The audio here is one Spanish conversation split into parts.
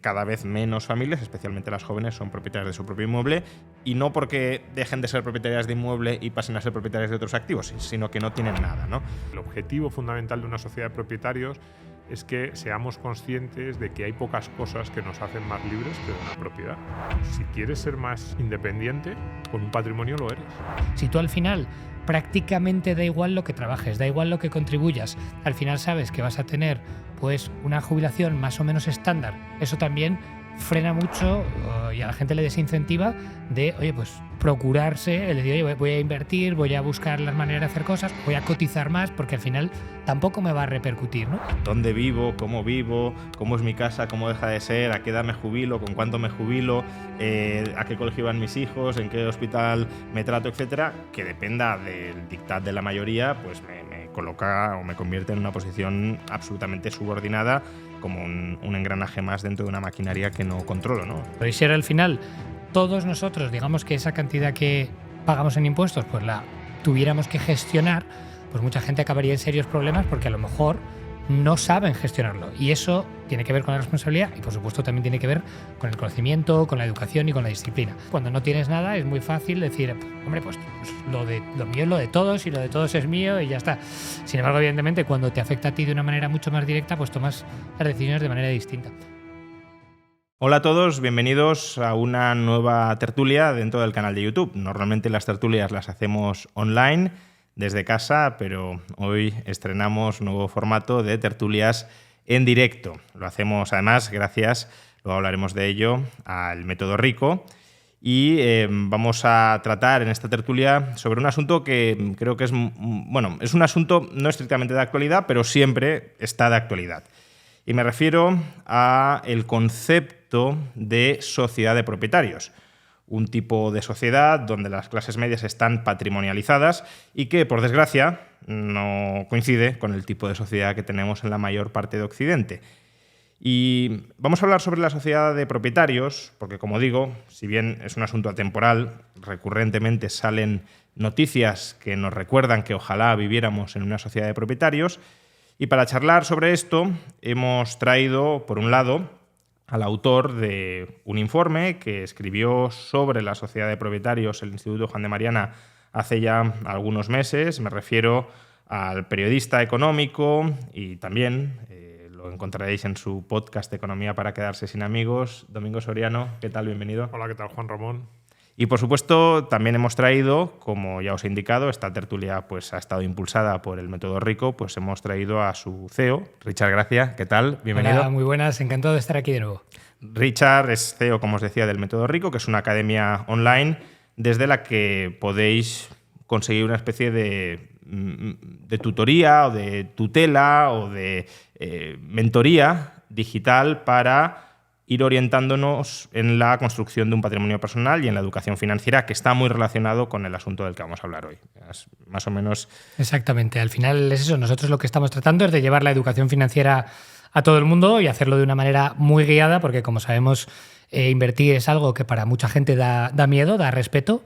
cada vez menos familias, especialmente las jóvenes, son propietarias de su propio inmueble, y no porque dejen de ser propietarias de inmueble y pasen a ser propietarias de otros activos, sino que no tienen nada, ¿no? El objetivo fundamental de una sociedad de propietarios es que seamos conscientes de que hay pocas cosas que nos hacen más libres que una propiedad. Si quieres ser más independiente, con un patrimonio lo eres. Si tú al final prácticamente da igual lo que trabajes, da igual lo que contribuyas, al final sabes que vas a tener pues una jubilación más o menos estándar, eso también frena mucho y a la gente le desincentiva de, oye, pues procurarse, el decir, oye, voy a invertir, voy a buscar las maneras de hacer cosas, voy a cotizar más, porque al final tampoco me va a repercutir, ¿no? ¿Dónde vivo? ¿Cómo es mi casa? ¿Cómo deja de ser? ¿A qué edad me jubilo? ¿Con cuánto me jubilo? ¿A qué colegio van mis hijos? ¿En qué hospital me trato? Etcétera. Que dependa del dictat de la mayoría, pues me coloca o me convierte en una posición absolutamente subordinada, como un engranaje más dentro de una maquinaria que no controlo, ¿no? Pero y si ahora al final todos nosotros, digamos que esa cantidad que pagamos en impuestos, pues la tuviéramos que gestionar, pues mucha gente acabaría en serios problemas porque a lo mejor no saben gestionarlo. Y eso tiene que ver con la responsabilidad y, por supuesto, también tiene que ver con el conocimiento, con la educación y con la disciplina. Cuando no tienes nada es muy fácil decir, hombre, pues lo mío es lo de todos y lo de todos es mío y ya está. Sin embargo, evidentemente, cuando te afecta a ti de una manera mucho más directa, pues tomas las decisiones de manera distinta. Hola a todos, bienvenidos a una nueva tertulia dentro del canal de YouTube. Normalmente las tertulias las hacemos online, desde casa, pero hoy estrenamos nuevo formato de tertulias en directo. Lo hacemos además gracias, luego hablaremos de ello, al método Rico. Y vamos a tratar en esta tertulia sobre un asunto que creo que es un asunto no estrictamente de actualidad, pero siempre está de actualidad. Y me refiero al concepto de sociedad de propietarios. Un tipo de sociedad donde las clases medias están patrimonializadas y que, por desgracia, no coincide con el tipo de sociedad que tenemos en la mayor parte de Occidente. Y vamos a hablar sobre la sociedad de propietarios, porque, como digo, si bien es un asunto atemporal, recurrentemente salen noticias que nos recuerdan que ojalá viviéramos en una sociedad de propietarios. Y para charlar sobre esto hemos traído, por un lado, al autor de un informe que escribió sobre la sociedad de propietarios el Instituto Juan de Mariana hace ya algunos meses. Me refiero al periodista económico y también lo encontraréis en su podcast Economía para quedarse sin amigos, Domingo Soriano. ¿Qué tal? Bienvenido. Hola, ¿qué tal, Juan Ramón? Y por supuesto también hemos traído, como ya os he indicado, esta tertulia pues ha estado impulsada por el método Rico, pues hemos traído a su CEO, Richard Gracia. ¿Qué tal? Bienvenido. Hola, muy buenas, encantado de estar aquí de nuevo. Richard es CEO, como os decía, del método Rico, que es una academia online desde la que podéis conseguir una especie de tutoría o de tutela o de mentoría digital para ir orientándonos en la construcción de un patrimonio personal y en la educación financiera, que está muy relacionado con el asunto del que vamos a hablar hoy. Es más o menos... Exactamente, al final es eso. Nosotros lo que estamos tratando es de llevar la educación financiera a todo el mundo y hacerlo de una manera muy guiada, porque como sabemos, invertir es algo que para mucha gente da miedo, da respeto.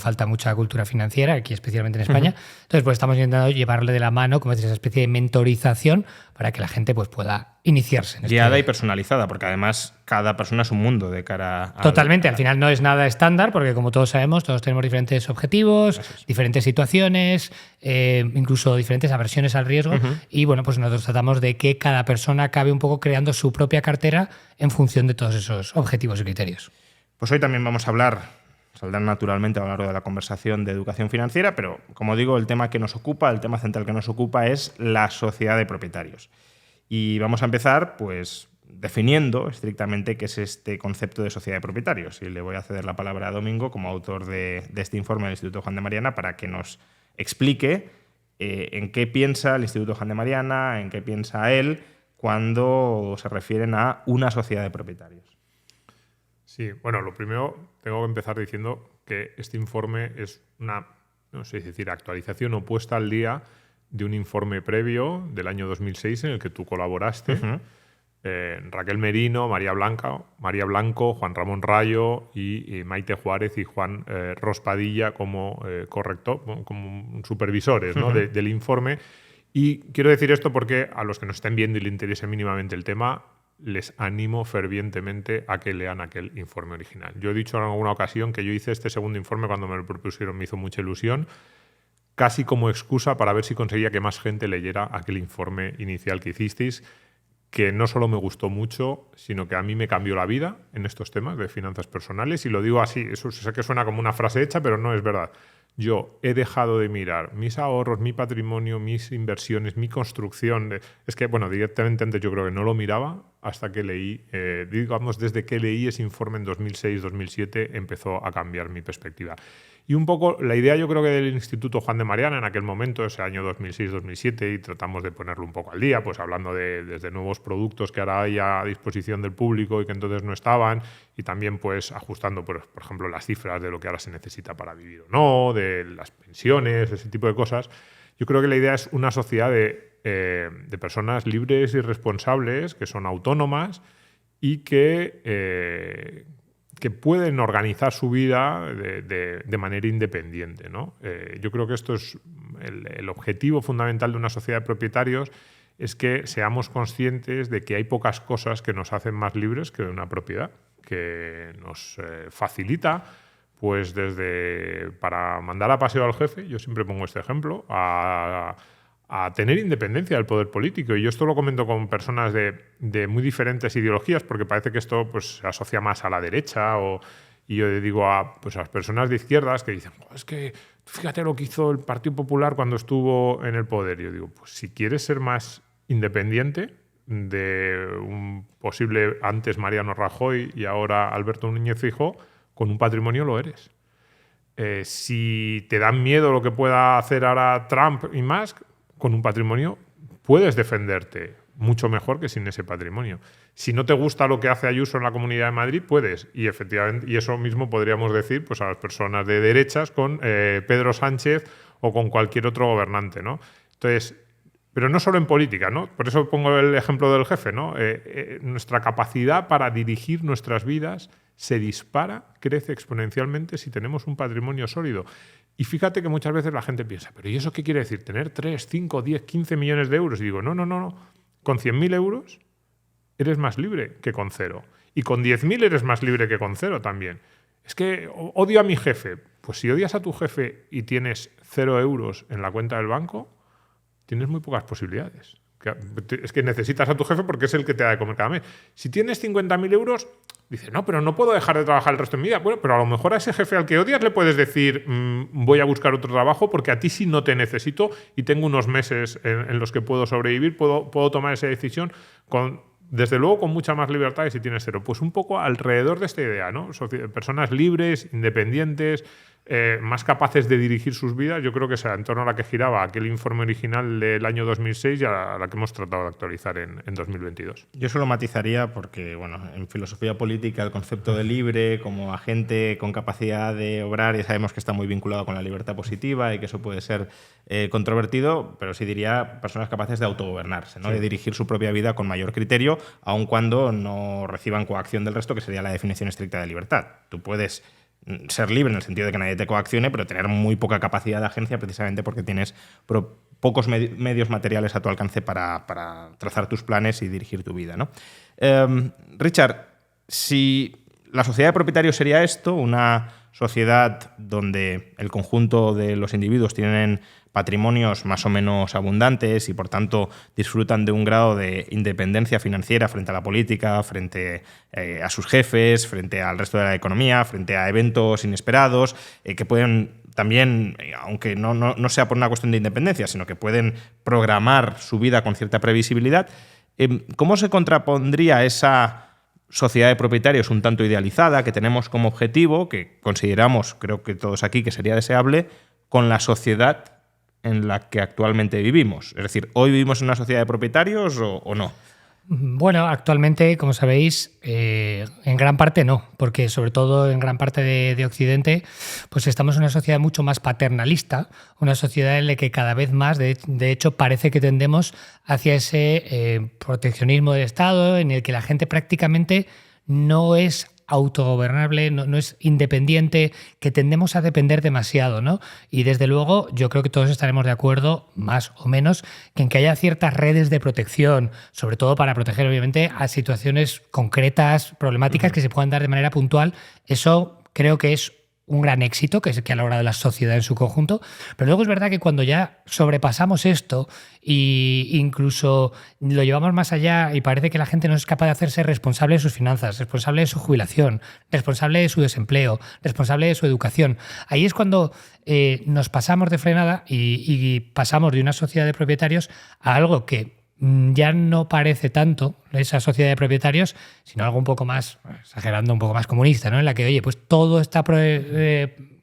Falta mucha cultura financiera, aquí especialmente en España. Entonces, pues estamos intentando llevarle de la mano, como es esa especie de mentorización para que la gente pues, pueda iniciarse. Guiada y personalizada, porque además cada persona es un mundo de cara a... Totalmente, al final no es nada estándar, porque como todos sabemos, todos tenemos diferentes objetivos, diferentes situaciones, incluso diferentes aversiones al riesgo. Y bueno, pues nosotros tratamos de que cada persona acabe un poco creando su propia cartera en función de todos esos objetivos y criterios. Pues hoy también vamos a hablar... Saldrán naturalmente a lo largo de la conversación de educación financiera, pero como digo, el tema que nos ocupa, el tema central que nos ocupa es la sociedad de propietarios. Y vamos a empezar pues definiendo estrictamente qué es este concepto de sociedad de propietarios. Y le voy a ceder la palabra a Domingo como autor de este informe del Instituto Juan de Mariana para que nos explique en qué piensa el Instituto Juan de Mariana, en qué piensa él cuando se refieren a una sociedad de propietarios. Sí, bueno, lo primero tengo que empezar diciendo que este informe es una, no sé si decir, actualización o puesta al día de un informe previo del año 2006 en el que tú colaboraste. Raquel Merino, María Blanco, Juan Ramón Rayo y Maite Juárez y Juan Rospadilla como como supervisores, ¿no? del informe. Y quiero decir esto porque a los que nos estén viendo y le interese mínimamente el tema, les animo fervientemente a que lean aquel informe original. Yo he dicho en alguna ocasión que yo hice este segundo informe cuando me lo propusieron, me hizo mucha ilusión, casi como excusa para ver si conseguía que más gente leyera aquel informe inicial que hicisteis, que no solo me gustó mucho, sino que a mí me cambió la vida en estos temas de finanzas personales. Y lo digo así, eso sé que suena como una frase hecha, pero no es verdad. Yo he dejado de mirar mis ahorros, mi patrimonio, mis inversiones, mi construcción. Es que, bueno, directamente antes yo creo que no lo miraba hasta que leí, digamos, desde que leí ese informe en 2006-2007 empezó a cambiar mi perspectiva. Y un poco la idea yo creo que del Instituto Juan de Mariana en aquel momento, ese año 2006-2007, y tratamos de ponerlo un poco al día, pues hablando desde nuevos productos que ahora hay a disposición del público y que entonces no estaban, y también pues ajustando, por ejemplo, las cifras de lo que ahora se necesita para vivir o no, de las pensiones, ese tipo de cosas. Yo creo que la idea es una sociedad de personas libres y responsables, que son autónomas y que pueden organizar su vida de manera independiente, ¿no? Yo creo que esto es el objetivo fundamental de una sociedad de propietarios, es que seamos conscientes de que hay pocas cosas que nos hacen más libres que una propiedad, que nos facilita, pues desde para mandar a paseo al jefe, yo siempre pongo este ejemplo, a tener independencia del poder político. Y yo esto lo comento con personas de muy diferentes ideologías, porque parece que esto pues, se asocia más a la derecha. Y yo digo pues, a las personas de izquierdas que dicen, es que fíjate lo que hizo el Partido Popular cuando estuvo en el poder. Y yo digo, pues si quieres ser más independiente de un posible antes Mariano Rajoy y ahora Alberto Núñez Feijóo, con un patrimonio lo eres. Si te dan miedo lo que pueda hacer ahora Trump y Musk, con un patrimonio puedes defenderte mucho mejor que sin ese patrimonio. Si no te gusta lo que hace Ayuso en la Comunidad de Madrid, puedes. Y efectivamente, y eso mismo podríamos decir pues, a las personas de derechas con Pedro Sánchez o con cualquier otro gobernante, ¿no? Entonces, pero no solo en política, ¿no? Por eso pongo el ejemplo del jefe, ¿no? Nuestra capacidad para dirigir nuestras vidas se dispara, crece exponencialmente si tenemos un patrimonio sólido. Y fíjate que muchas veces la gente piensa, ¿pero y eso qué quiere decir? ¿Tener 3, 5, 10, 15 millones de euros? Y digo, no. Con 100.000 euros eres más libre que con cero. Y con 10.000 eres más libre que con cero también. Es que odio a mi jefe. Pues si odias a tu jefe y tienes 0 euros en la cuenta del banco, tienes muy pocas posibilidades. Es que necesitas a tu jefe porque es el que te da de comer cada mes. Si tienes 50.000 euros, dices, no, pero no puedo dejar de trabajar el resto de mi vida. Bueno, pero a lo mejor a ese jefe al que odias le puedes decir, voy a buscar otro trabajo porque a ti sí no te necesito y tengo unos meses en los que puedo sobrevivir, puedo tomar esa decisión desde luego con mucha más libertad que si tienes cero. Pues un poco alrededor de esta idea, ¿no? Personas libres, independientes, más capaces de dirigir sus vidas. Yo creo que es en torno a la que giraba aquel informe original del año 2006 y a la que hemos tratado de actualizar en 2022. Yo solo matizaría porque, bueno, en filosofía política el concepto de libre como agente con capacidad de obrar, ya sabemos que está muy vinculado con la libertad positiva y que eso puede ser controvertido, pero sí diría personas capaces de autogobernarse, ¿no? Sí. De dirigir su propia vida con mayor criterio, aun cuando no reciban coacción del resto, que sería la definición estricta de libertad. Tú puedes ser libre en el sentido de que nadie te coaccione, pero tener muy poca capacidad de agencia precisamente porque tienes pocos medios materiales a tu alcance para trazar tus planes y dirigir tu vida, ¿no? Richard, si la sociedad de propietarios sería esto, una sociedad donde el conjunto de los individuos tienen patrimonios más o menos abundantes y por tanto disfrutan de un grado de independencia financiera frente a la política, frente a sus jefes, frente al resto de la economía, frente a eventos inesperados, que pueden también, aunque no sea por una cuestión de independencia, sino que pueden programar su vida con cierta previsibilidad, ¿cómo se contrapondría esa sociedad de propietarios un tanto idealizada que tenemos como objetivo, que consideramos, creo que todos aquí, que sería deseable, con la sociedad en la que actualmente vivimos? Es decir, ¿hoy vivimos en una sociedad de propietarios o no? Bueno, actualmente, como sabéis, en gran parte no, porque sobre todo en gran parte de Occidente pues estamos en una sociedad mucho más paternalista, una sociedad en la que cada vez más, de hecho, parece que tendemos hacia ese proteccionismo del Estado, en el que la gente prácticamente no es autogobernable, no es independiente, que tendemos a depender demasiado, ¿no? Y desde luego yo creo que todos estaremos de acuerdo, más o menos, que en que haya ciertas redes de protección, sobre todo para proteger obviamente a situaciones concretas, problemáticas que se puedan dar de manera puntual, eso creo que es un gran éxito que ha logrado la sociedad en su conjunto, pero luego es verdad que cuando ya sobrepasamos esto e incluso lo llevamos más allá y parece que la gente no es capaz de hacerse responsable de sus finanzas, responsable de su jubilación, responsable de su desempleo, responsable de su educación, ahí es cuando nos pasamos de frenada y pasamos de una sociedad de propietarios a algo que ya no parece tanto esa sociedad de propietarios, sino algo un poco más, exagerando, un poco más comunista, ¿no? En la que, oye, pues todo está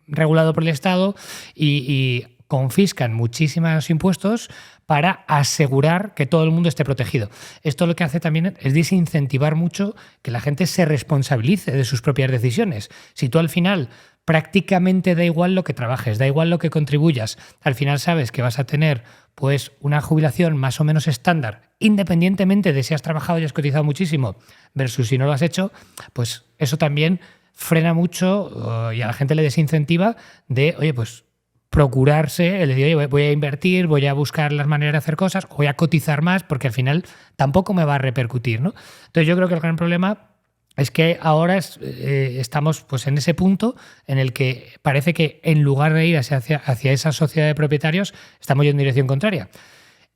regulado por el Estado y confiscan muchísimos impuestos para asegurar que todo el mundo esté protegido. Esto lo que hace también es desincentivar mucho que la gente se responsabilice de sus propias decisiones. Si tú al final prácticamente da igual lo que trabajes, da igual lo que contribuyas, al final sabes que vas a tener pues una jubilación más o menos estándar, independientemente de si has trabajado y has cotizado muchísimo versus si no lo has hecho, pues eso también frena mucho y a la gente le desincentiva de, oye, pues procurarse, el decir, oye, voy a invertir, voy a buscar las maneras de hacer cosas, voy a cotizar más, porque al final tampoco me va a repercutir, ¿no? Entonces yo creo que el gran problema es que ahora estamos pues, en ese punto en el que parece que en lugar de ir hacia esa sociedad de propietarios, estamos yendo en dirección contraria.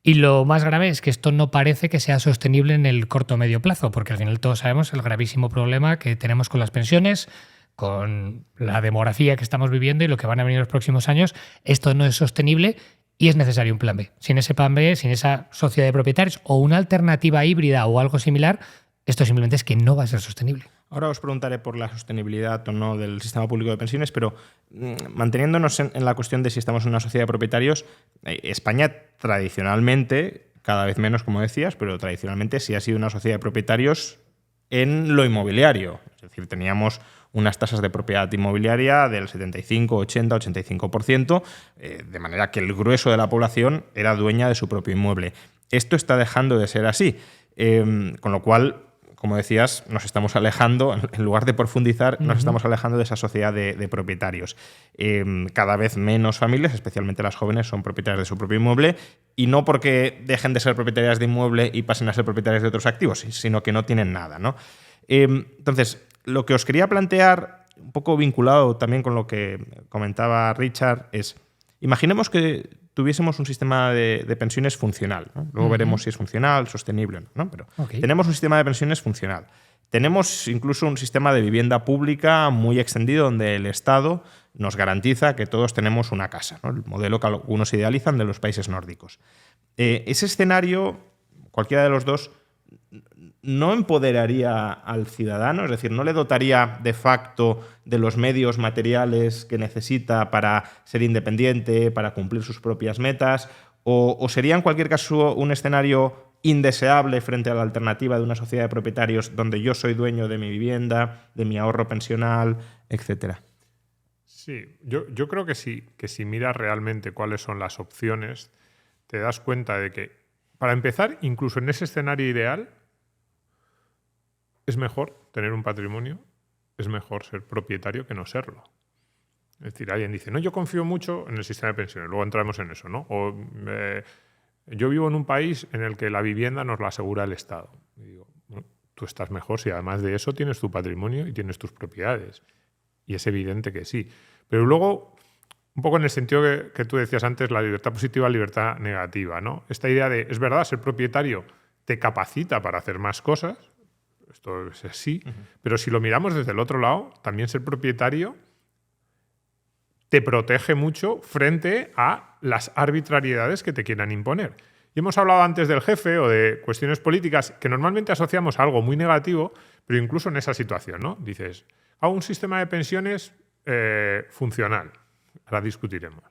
Y lo más grave es que esto no parece que sea sostenible en el corto o medio plazo, porque al final todos sabemos el gravísimo problema que tenemos con las pensiones, con la demografía que estamos viviendo y lo que van a venir en los próximos años. Esto no es sostenible y es necesario un plan B. Sin ese plan B, sin esa sociedad de propietarios o una alternativa híbrida o algo similar, esto simplemente es que no va a ser sostenible. Ahora os preguntaré por la sostenibilidad o no del sistema público de pensiones, pero manteniéndonos en la cuestión de si estamos en una sociedad de propietarios, España tradicionalmente, cada vez menos como decías, pero tradicionalmente sí ha sido una sociedad de propietarios en lo inmobiliario. Es decir, teníamos unas tasas de propiedad inmobiliaria del 75, 80, 85%, de manera que el grueso de la población era dueña de su propio inmueble. Esto está dejando de ser así, con lo cual, como decías, nos estamos alejando, en lugar de profundizar, nos estamos alejando de esa sociedad de propietarios. Cada vez menos familias, especialmente las jóvenes, son propietarias de su propio inmueble, y no porque dejen de ser propietarias de inmueble y pasen a ser propietarias de otros activos, sino que no tienen nada, ¿no? Entonces, lo que os quería plantear, un poco vinculado también con lo que comentaba Richard, es, imaginemos que tuviésemos un sistema de pensiones funcional, ¿no? Luego veremos si es funcional, sostenible o no, ¿no? Pero tenemos un sistema de pensiones funcional. Tenemos incluso un sistema de vivienda pública muy extendido donde el Estado nos garantiza que todos tenemos una casa, ¿no? El modelo que algunos idealizan de los países nórdicos. Ese escenario, cualquiera de los dos, no empoderaría al ciudadano, es decir, no le dotaría de facto de los medios materiales que necesita para ser independiente, para cumplir sus propias metas, o sería en cualquier caso un escenario indeseable frente a la alternativa de una sociedad de propietarios donde yo soy dueño de mi vivienda, de mi ahorro pensional, etcétera. Sí, yo creo que sí, que si miras realmente cuáles son las opciones, te das cuenta de que, para empezar, incluso en ese escenario ideal, es mejor tener un patrimonio, es mejor ser propietario que no serlo. Es decir, alguien dice, no, yo confío mucho en el sistema de pensiones, luego entramos en eso, ¿no? O yo vivo en un país en el que la vivienda nos la asegura el Estado. Y digo, bueno, tú estás mejor si además de eso tienes tu patrimonio y tienes tus propiedades. Y es evidente que sí. Pero luego, un poco en el sentido que tú decías antes, la libertad positiva, libertad negativa, ¿no? Esta idea de, es verdad, ser propietario te capacita para hacer más cosas, esto es así, pero si lo miramos desde el otro lado, también ser propietario te protege mucho frente a las arbitrariedades que te quieran imponer. Y hemos hablado antes del jefe o de cuestiones políticas que normalmente asociamos a algo muy negativo, pero incluso en esa situación, ¿no? Dices, hago un sistema de pensiones funcional. Ahora discutiremos.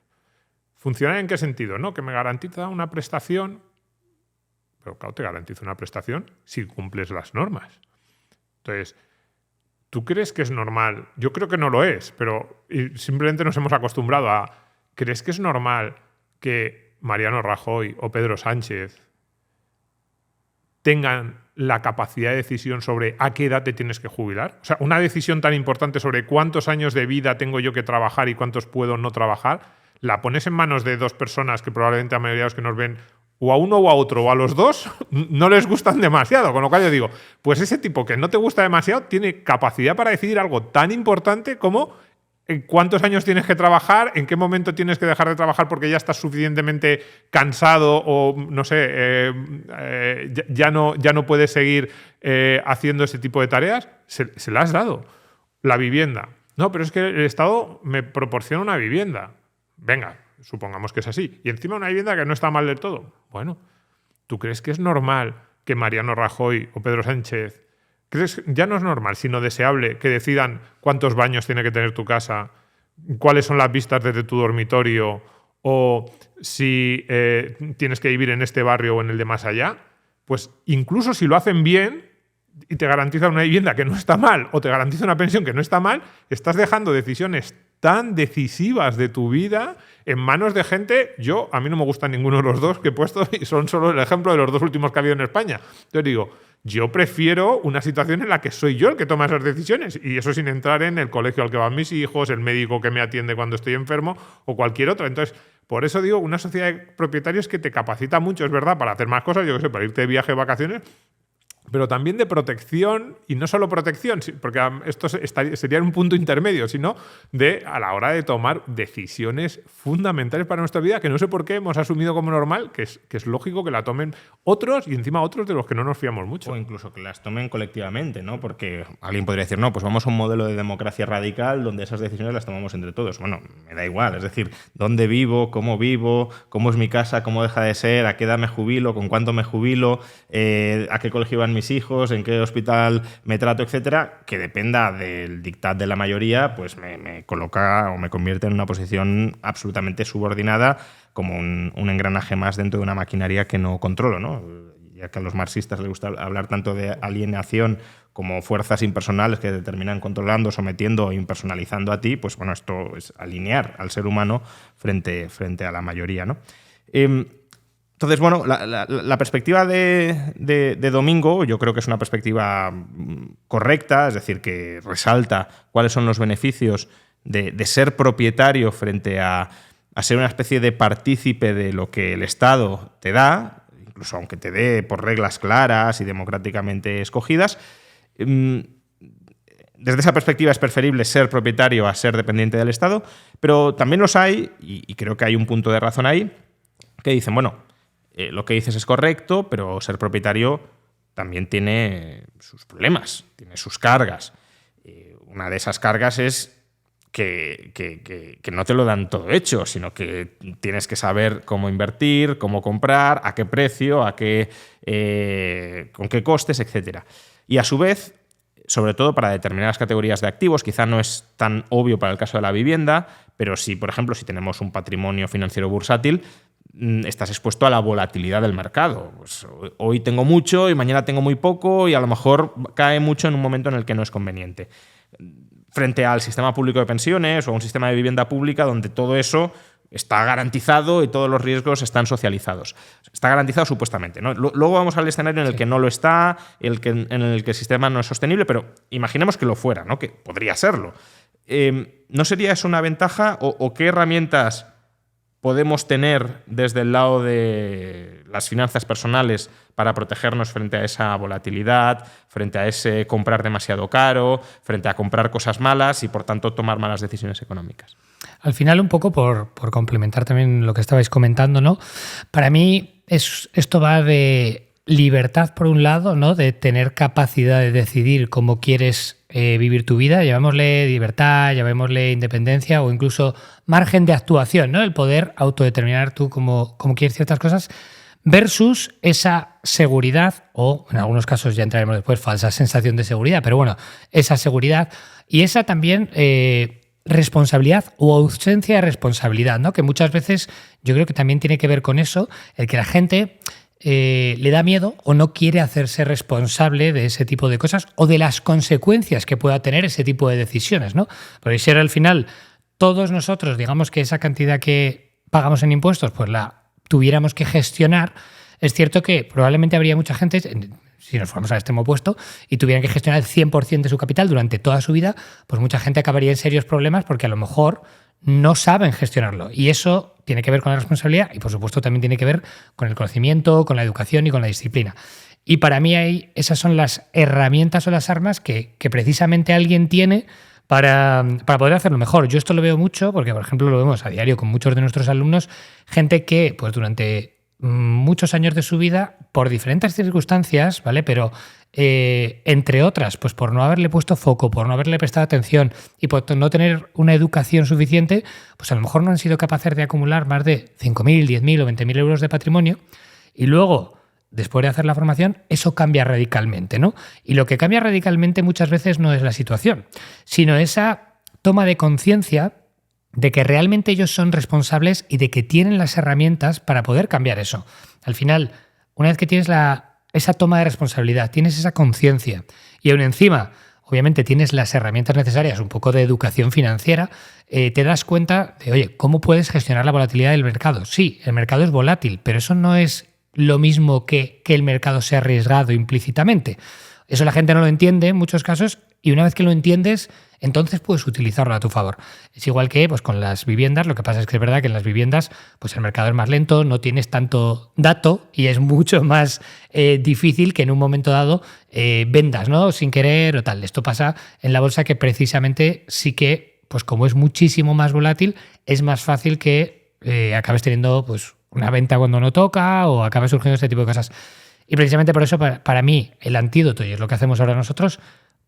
¿Funcional en qué sentido? ¿No? Que me garantiza una prestación, pero claro, te garantiza una prestación si cumples las normas. Entonces, ¿tú crees que es normal? Yo creo que no lo es, pero simplemente nos hemos acostumbrado a... ¿Crees que es normal que Mariano Rajoy o Pedro Sánchez tengan la capacidad de decisión sobre a qué edad te tienes que jubilar. O sea, una decisión tan importante sobre cuántos años de vida tengo yo que trabajar y cuántos puedo no trabajar, la pones en manos de dos personas que probablemente a mayoría de los que nos ven, o a uno o a otro o a los dos, no les gustan demasiado. Con lo cual yo digo, pues ese tipo que no te gusta demasiado tiene capacidad para decidir algo tan importante como cuántos años tienes que trabajar, en qué momento tienes que dejar de trabajar porque ya estás suficientemente cansado o, no sé, ya no puedes seguir haciendo ese tipo de tareas. Se la has dado. La vivienda. No, pero es que el Estado me proporciona una vivienda. Venga, supongamos que es así. Y encima una vivienda que no está mal del todo. Bueno, ¿tú crees que es normal que Mariano Rajoy o Pedro Sánchez, crees, ya no es normal, sino deseable, que decidan cuántos baños tiene que tener tu casa, cuáles son las vistas desde tu dormitorio o si tienes que vivir en este barrio o en el de más allá? Pues incluso si lo hacen bien y te garantizan una vivienda que no está mal o te garantiza una pensión que no está mal, estás dejando decisiones tan decisivas de tu vida en manos de gente. A mí no me gusta ninguno de los dos que he puesto y son solo el ejemplo de los dos últimos que ha habido en España. Entonces digo, yo prefiero una situación en la que soy yo el que toma esas decisiones, y eso sin entrar en el colegio al que van mis hijos, el médico que me atiende cuando estoy enfermo o cualquier otra. Entonces, por eso digo, una sociedad de propietarios que te capacita mucho, es verdad, para hacer más cosas, yo qué sé, para irte de viaje de vacaciones, pero también de protección, y no solo protección, porque esto sería un punto intermedio, sino a la hora de tomar decisiones fundamentales para nuestra vida, que no sé por qué hemos asumido como normal, que es lógico que la tomen otros, y encima otros de los que no nos fiamos mucho. O incluso que las tomen colectivamente, ¿no? Porque alguien podría decir, no, pues vamos a un modelo de democracia radical donde esas decisiones las tomamos entre todos. Bueno, me da igual, es decir, dónde vivo, cómo es mi casa, cómo deja de ser, a qué edad me jubilo, con cuánto me jubilo, a qué colegio van mis hijos, en qué hospital me trato, etcétera, que dependa del dictat de la mayoría, pues me coloca o me convierte en una posición absolutamente subordinada, como un engranaje más dentro de una maquinaria que no controlo, ¿no? Ya que a los marxistas les gusta hablar tanto de alienación como fuerzas impersonales que te terminan controlando, sometiendo o impersonalizando a ti, pues bueno, esto es alinear al ser humano frente a la mayoría, ¿no? Entonces, bueno, la perspectiva de Domingo yo creo que es una perspectiva correcta, es decir, que resalta cuáles son los beneficios de ser propietario frente a ser una especie de partícipe de lo que el Estado te da, incluso aunque te dé por reglas claras y democráticamente escogidas. Desde esa perspectiva es preferible ser propietario a ser dependiente del Estado, pero también los hay, y creo que hay un punto de razón ahí, que dicen, bueno, lo que dices es correcto, pero ser propietario también tiene sus problemas, tiene sus cargas. Una de esas cargas es que no te lo dan todo hecho, sino que tienes que saber cómo invertir, cómo comprar, a qué precio, con qué costes, etc. Y a su vez, sobre todo para determinadas categorías de activos, quizá no es tan obvio para el caso de la vivienda, pero sí, por ejemplo, si tenemos un patrimonio financiero bursátil, estás expuesto a la volatilidad del mercado. Pues hoy tengo mucho y mañana tengo muy poco y a lo mejor cae mucho en un momento en el que no es conveniente. Frente al sistema público de pensiones o a un sistema de vivienda pública donde todo eso está garantizado y todos los riesgos están socializados. Está garantizado supuestamente, ¿no? Luego vamos al escenario en el que no lo está, en el que el sistema no es sostenible, pero imaginemos que lo fuera, ¿no? Que podría serlo. ¿No sería eso una ventaja o qué herramientas podemos tener desde el lado de las finanzas personales para protegernos frente a esa volatilidad, frente a ese comprar demasiado caro, frente a comprar cosas malas y, por tanto, tomar malas decisiones económicas? Al final, un poco por complementar también lo que estabais comentando, ¿no? Para mí esto va de libertad, por un lado, ¿no? De tener capacidad de decidir cómo quieres vivir tu vida, llamémosle libertad, llamémosle independencia o incluso margen de actuación, ¿no? El poder autodeterminar tú cómo quieres ciertas cosas, versus esa seguridad, o en algunos casos ya entraremos después, falsa sensación de seguridad, pero bueno, esa seguridad y esa también responsabilidad o ausencia de responsabilidad, ¿no? Que muchas veces yo creo que también tiene que ver con eso, el que la gente le da miedo o no quiere hacerse responsable de ese tipo de cosas o de las consecuencias que pueda tener ese tipo de decisiones, ¿no? Porque si ahora al final todos nosotros, digamos que esa cantidad que pagamos en impuestos, pues la tuviéramos que gestionar, Es cierto que probablemente habría mucha gente, si nos fuéramos al extremo opuesto, y tuvieran que gestionar el 100% de su capital durante toda su vida, pues mucha gente acabaría en serios problemas porque a lo mejor no saben gestionarlo. Y eso tiene que ver con la responsabilidad y, por supuesto, también tiene que ver con el conocimiento, con la educación y con la disciplina. Y para mí esas son las herramientas o las armas que precisamente alguien tiene para poder hacerlo mejor. Yo esto lo veo mucho porque, por ejemplo, lo vemos a diario con muchos de nuestros alumnos, gente que pues durante muchos años de su vida, por diferentes circunstancias, ¿vale? Pero entre otras, pues por no haberle puesto foco, por no haberle prestado atención y por no tener una educación suficiente, pues a lo mejor no han sido capaces de acumular más de 5.000, 10.000 o 20.000 euros de patrimonio y luego, después de hacer la formación, eso cambia radicalmente, ¿no? Y lo que cambia radicalmente muchas veces no es la situación, sino esa toma de conciencia de que realmente ellos son responsables y de que tienen las herramientas para poder cambiar eso. Al final, una vez que tienes esa toma de responsabilidad, tienes esa conciencia y aún encima, obviamente tienes las herramientas necesarias, un poco de educación financiera, te das cuenta de, oye, ¿cómo puedes gestionar la volatilidad del mercado? Sí, el mercado es volátil, pero eso no es lo mismo que el mercado sea arriesgado implícitamente. Eso la gente no lo entiende en muchos casos y una vez que lo entiendes, entonces puedes utilizarlo a tu favor. Es igual que pues, con las viviendas, lo que pasa es que es verdad que en las viviendas pues, el mercado es más lento, no tienes tanto dato y es mucho más difícil que en un momento dado vendas, ¿no? Sin querer o tal. Esto pasa en la bolsa que precisamente sí que, pues como es muchísimo más volátil, es más fácil que acabes teniendo pues, una venta cuando no toca o acabe surgiendo este tipo de cosas. Y precisamente por eso, para mí, el antídoto, y es lo que hacemos ahora nosotros,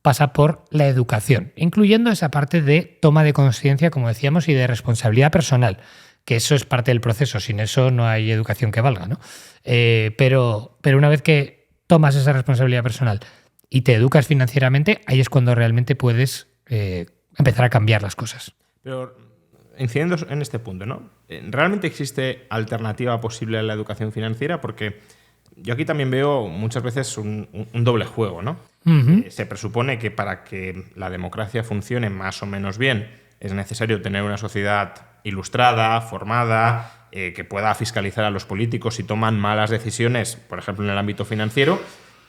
pasa por la educación, incluyendo esa parte de toma de conciencia, como decíamos, y de responsabilidad personal, que eso es parte del proceso. Sin eso no hay educación que valga, ¿no? Pero una vez que tomas esa responsabilidad personal y te educas financieramente, ahí es cuando realmente puedes empezar a cambiar las cosas. Pero incidiendo en este punto, ¿no? ¿Realmente existe alternativa posible a la educación financiera? Porque yo aquí también veo muchas veces un doble juego, ¿no? Uh-huh. Se presupone que para que la democracia funcione más o menos bien es necesario tener una sociedad ilustrada, formada, que pueda fiscalizar a los políticos si toman malas decisiones, por ejemplo, en el ámbito financiero.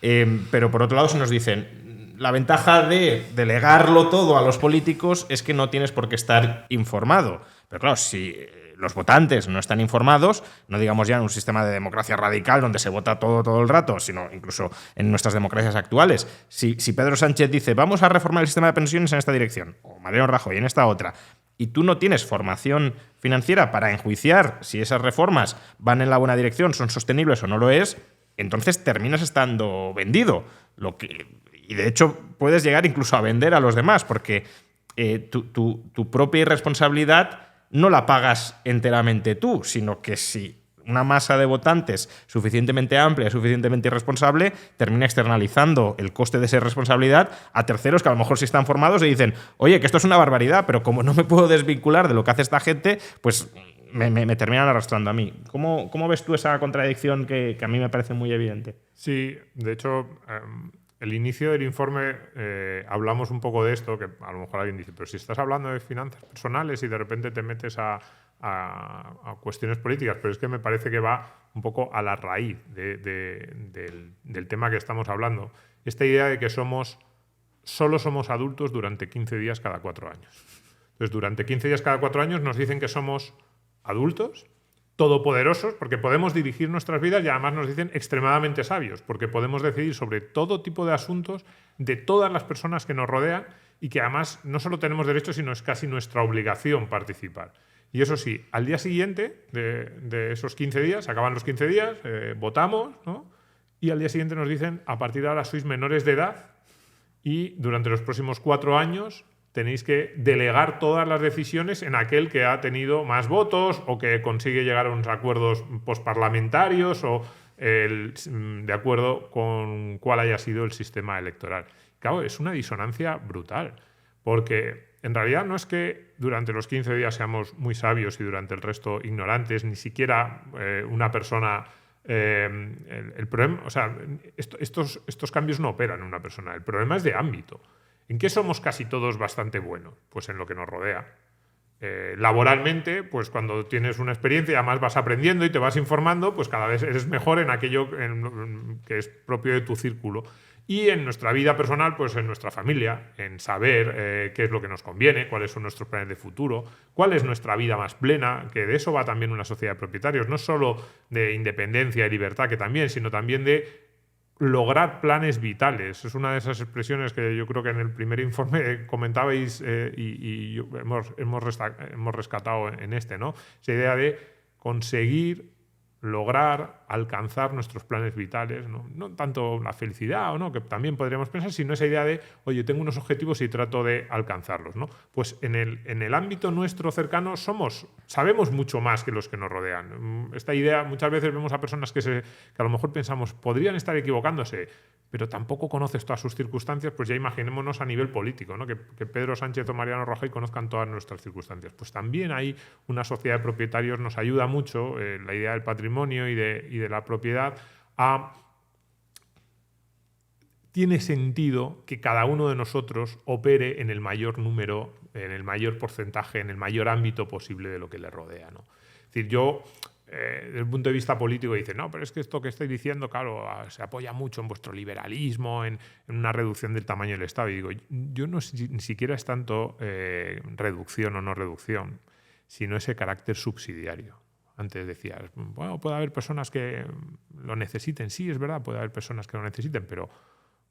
Pero por otro lado se nos dicen, la ventaja de delegarlo todo a los políticos es que no tienes por qué estar informado. Pero claro, si los votantes no están informados, no digamos ya en un sistema de democracia radical donde se vota todo el rato, sino incluso en nuestras democracias actuales. Si Pedro Sánchez dice, vamos a reformar el sistema de pensiones en esta dirección, o Mariano Rajoy en esta otra, y tú no tienes formación financiera para enjuiciar si esas reformas van en la buena dirección, son sostenibles o no lo es, entonces terminas estando vendido. Y de hecho puedes llegar incluso a vender a los demás, porque tu propia irresponsabilidad no la pagas enteramente tú, sino que si una masa de votantes suficientemente amplia, suficientemente irresponsable, termina externalizando el coste de esa responsabilidad a terceros que a lo mejor sí están formados y dicen, oye, que esto es una barbaridad, pero como no me puedo desvincular de lo que hace esta gente, pues me terminan arrastrando a mí. ¿Cómo ves tú esa contradicción que a mí me parece muy evidente? Sí, de hecho, el inicio del informe hablamos un poco de esto, que a lo mejor alguien dice, pero si estás hablando de finanzas personales y de repente te metes a cuestiones políticas, pero es que me parece que va un poco a la raíz del tema que estamos hablando. Esta idea de que solo somos adultos durante 15 días cada 4 años. Entonces, durante 15 días cada 4 años nos dicen que somos adultos, todopoderosos, porque podemos dirigir nuestras vidas y además nos dicen extremadamente sabios, porque podemos decidir sobre todo tipo de asuntos de todas las personas que nos rodean y que además no solo tenemos derecho, sino es casi nuestra obligación participar. Y eso sí, al día siguiente de esos 15 días, acaban los 15 días, votamos, ¿no? Y al día siguiente nos dicen, a partir de ahora sois menores de edad y durante los próximos 4 años tenéis que delegar todas las decisiones en aquel que ha tenido más votos o que consigue llegar a unos acuerdos postparlamentarios o de acuerdo con cuál haya sido el sistema electoral. Claro, es una disonancia brutal, porque en realidad no es que durante los 15 días seamos muy sabios y durante el resto ignorantes, ni siquiera una persona... el problema, o sea, estos cambios no operan en una persona, el problema es de ámbito. ¿En qué somos casi todos bastante buenos? Pues en lo que nos rodea. laboralmente, pues cuando tienes una experiencia y además vas aprendiendo y te vas informando, pues cada vez eres mejor en aquello que es propio de tu círculo. Y en nuestra vida personal, pues en nuestra familia, en saber qué es lo que nos conviene, cuáles son nuestros planes de futuro, cuál es nuestra vida más plena, que de eso va también una sociedad de propietarios, no solo de independencia y libertad, que también, sino también de lograr planes vitales. Es una de esas expresiones que yo creo que en el primer informe comentabais y hemos rescatado en este, ¿no? Esa idea de conseguir lograr alcanzar nuestros planes vitales, no tanto la felicidad o no, que también podríamos pensar, sino esa idea de, oye, tengo unos objetivos y trato de alcanzarlos, ¿no? Pues en el ámbito nuestro cercano sabemos mucho más que los que nos rodean. Esta idea, muchas veces vemos a personas que a lo mejor pensamos podrían estar equivocándose, pero tampoco conoces todas sus circunstancias, pues ya imaginémonos a nivel político, ¿no? Que Pedro Sánchez o Mariano Rajoy conozcan todas nuestras circunstancias. Pues también hay una sociedad de propietarios, nos ayuda mucho la idea del patrimonio y de la propiedad tiene sentido que cada uno de nosotros opere en el mayor número, en el mayor porcentaje, en el mayor ámbito posible de lo que le rodea, ¿no? Es decir, yo, desde el punto de vista político, dice, no, pero es que esto que estoy diciendo, claro, se apoya mucho en vuestro liberalismo, en una reducción del tamaño del Estado. Y digo, yo ni siquiera es tanto reducción o no reducción, sino ese carácter subsidiario. Antes decías, bueno, puede haber personas que lo necesiten. Sí, es verdad, puede haber personas que lo necesiten, pero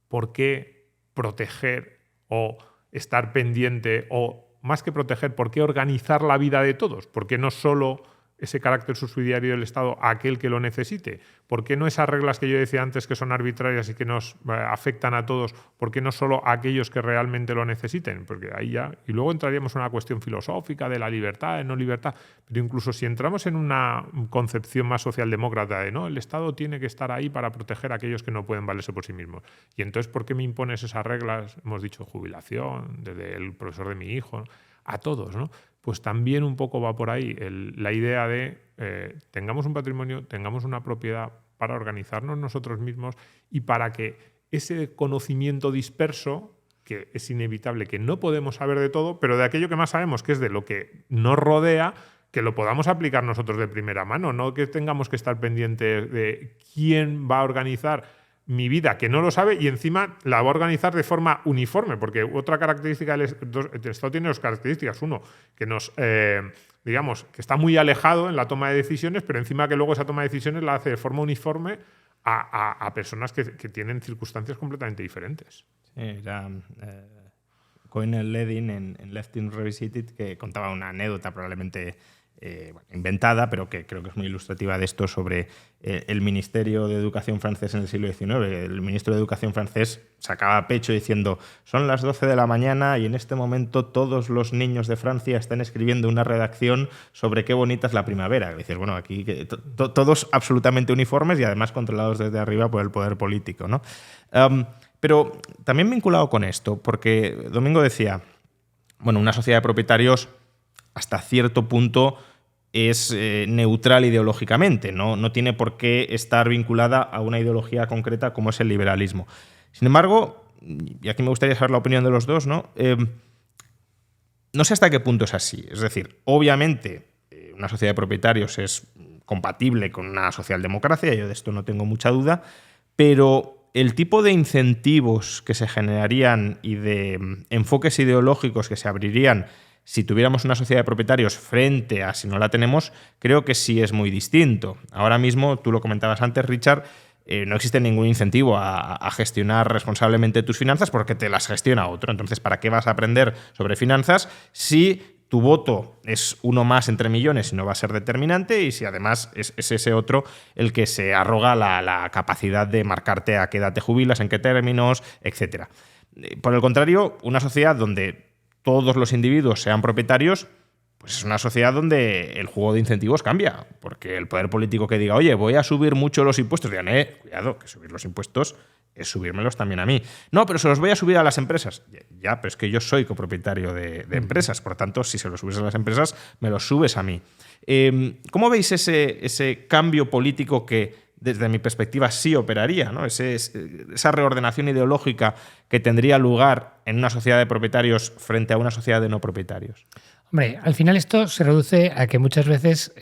¿por qué proteger o estar pendiente o, más que proteger, por qué organizar la vida de todos? ¿Por qué no solo ese carácter subsidiario del Estado a aquel que lo necesite? ¿Por qué no esas reglas que yo decía antes que son arbitrarias y que nos afectan a todos? ¿Por qué no solo a aquellos que realmente lo necesiten? Porque ahí ya... Y luego entraríamos en una cuestión filosófica de la libertad, de no libertad. Pero incluso si entramos en una concepción más socialdemócrata de no, el Estado tiene que estar ahí para proteger a aquellos que no pueden valerse por sí mismos. Y entonces, ¿por qué me impones esas reglas? Hemos dicho jubilación, desde el profesor de mi hijo, ¿no? A todos, ¿no? Pues también un poco va por ahí la idea de tengamos un patrimonio, tengamos una propiedad para organizarnos nosotros mismos y para que ese conocimiento disperso, que es inevitable que no podemos saber de todo, pero de aquello que más sabemos, que es de lo que nos rodea, que lo podamos aplicar nosotros de primera mano, no que tengamos que estar pendientes de quién va a organizar mi vida, que no lo sabe, y encima la va a organizar de forma uniforme, porque otra característica del Estado tiene dos características. Uno, que digamos, que está muy alejado en la toma de decisiones, pero encima que luego esa toma de decisiones la hace de forma uniforme a personas que tienen circunstancias completamente diferentes. Sí, era Coinel Ledin en Leftin Revisited, que contaba una anécdota probablemente inventada, pero que creo que es muy ilustrativa de esto, sobre el Ministerio de Educación francés en el siglo XIX. El ministro de Educación francés sacaba pecho diciendo: son las 12 de la mañana y en este momento todos los niños de Francia están escribiendo una redacción sobre qué bonita es la primavera. Y dices, bueno, aquí todos absolutamente uniformes y además controlados desde arriba por el poder político, ¿no? Pero también vinculado con esto, porque Domingo decía, bueno, una sociedad de propietarios hasta cierto punto es neutral ideológicamente, no tiene por qué estar vinculada a una ideología concreta como es el liberalismo. Sin embargo, y aquí me gustaría saber la opinión de los dos, ¿no? No sé hasta qué punto es así. Es decir, obviamente una sociedad de propietarios es compatible con una socialdemocracia, yo de esto no tengo mucha duda, pero el tipo de incentivos que se generarían y de enfoques ideológicos que se abrirían si tuviéramos una sociedad de propietarios frente a si no la tenemos, creo que sí es muy distinto. Ahora mismo, tú lo comentabas antes, Richard, no existe ningún incentivo a gestionar responsablemente tus finanzas porque te las gestiona otro. Entonces, ¿para qué vas a aprender sobre finanzas si tu voto es uno más entre millones y no va a ser determinante, y si además es ese otro el que se arroga la capacidad de marcarte a qué edad te jubilas, en qué términos, etcétera? Por el contrario, una sociedad donde todos los individuos sean propietarios, pues es una sociedad donde el juego de incentivos cambia, porque el poder político que diga, oye, voy a subir mucho los impuestos, digan, cuidado, que subir los impuestos es subírmelos también a mí. No, pero se los voy a subir a las empresas. Ya, pero es que yo soy copropietario de empresas, por tanto, si se los subes a las empresas, me los subes a mí. ¿Cómo veis ese cambio político que, desde mi perspectiva, sí operaría, ¿no? Esa reordenación ideológica que tendría lugar en una sociedad de propietarios frente a una sociedad de no propietarios? Hombre, al final esto se reduce a que muchas veces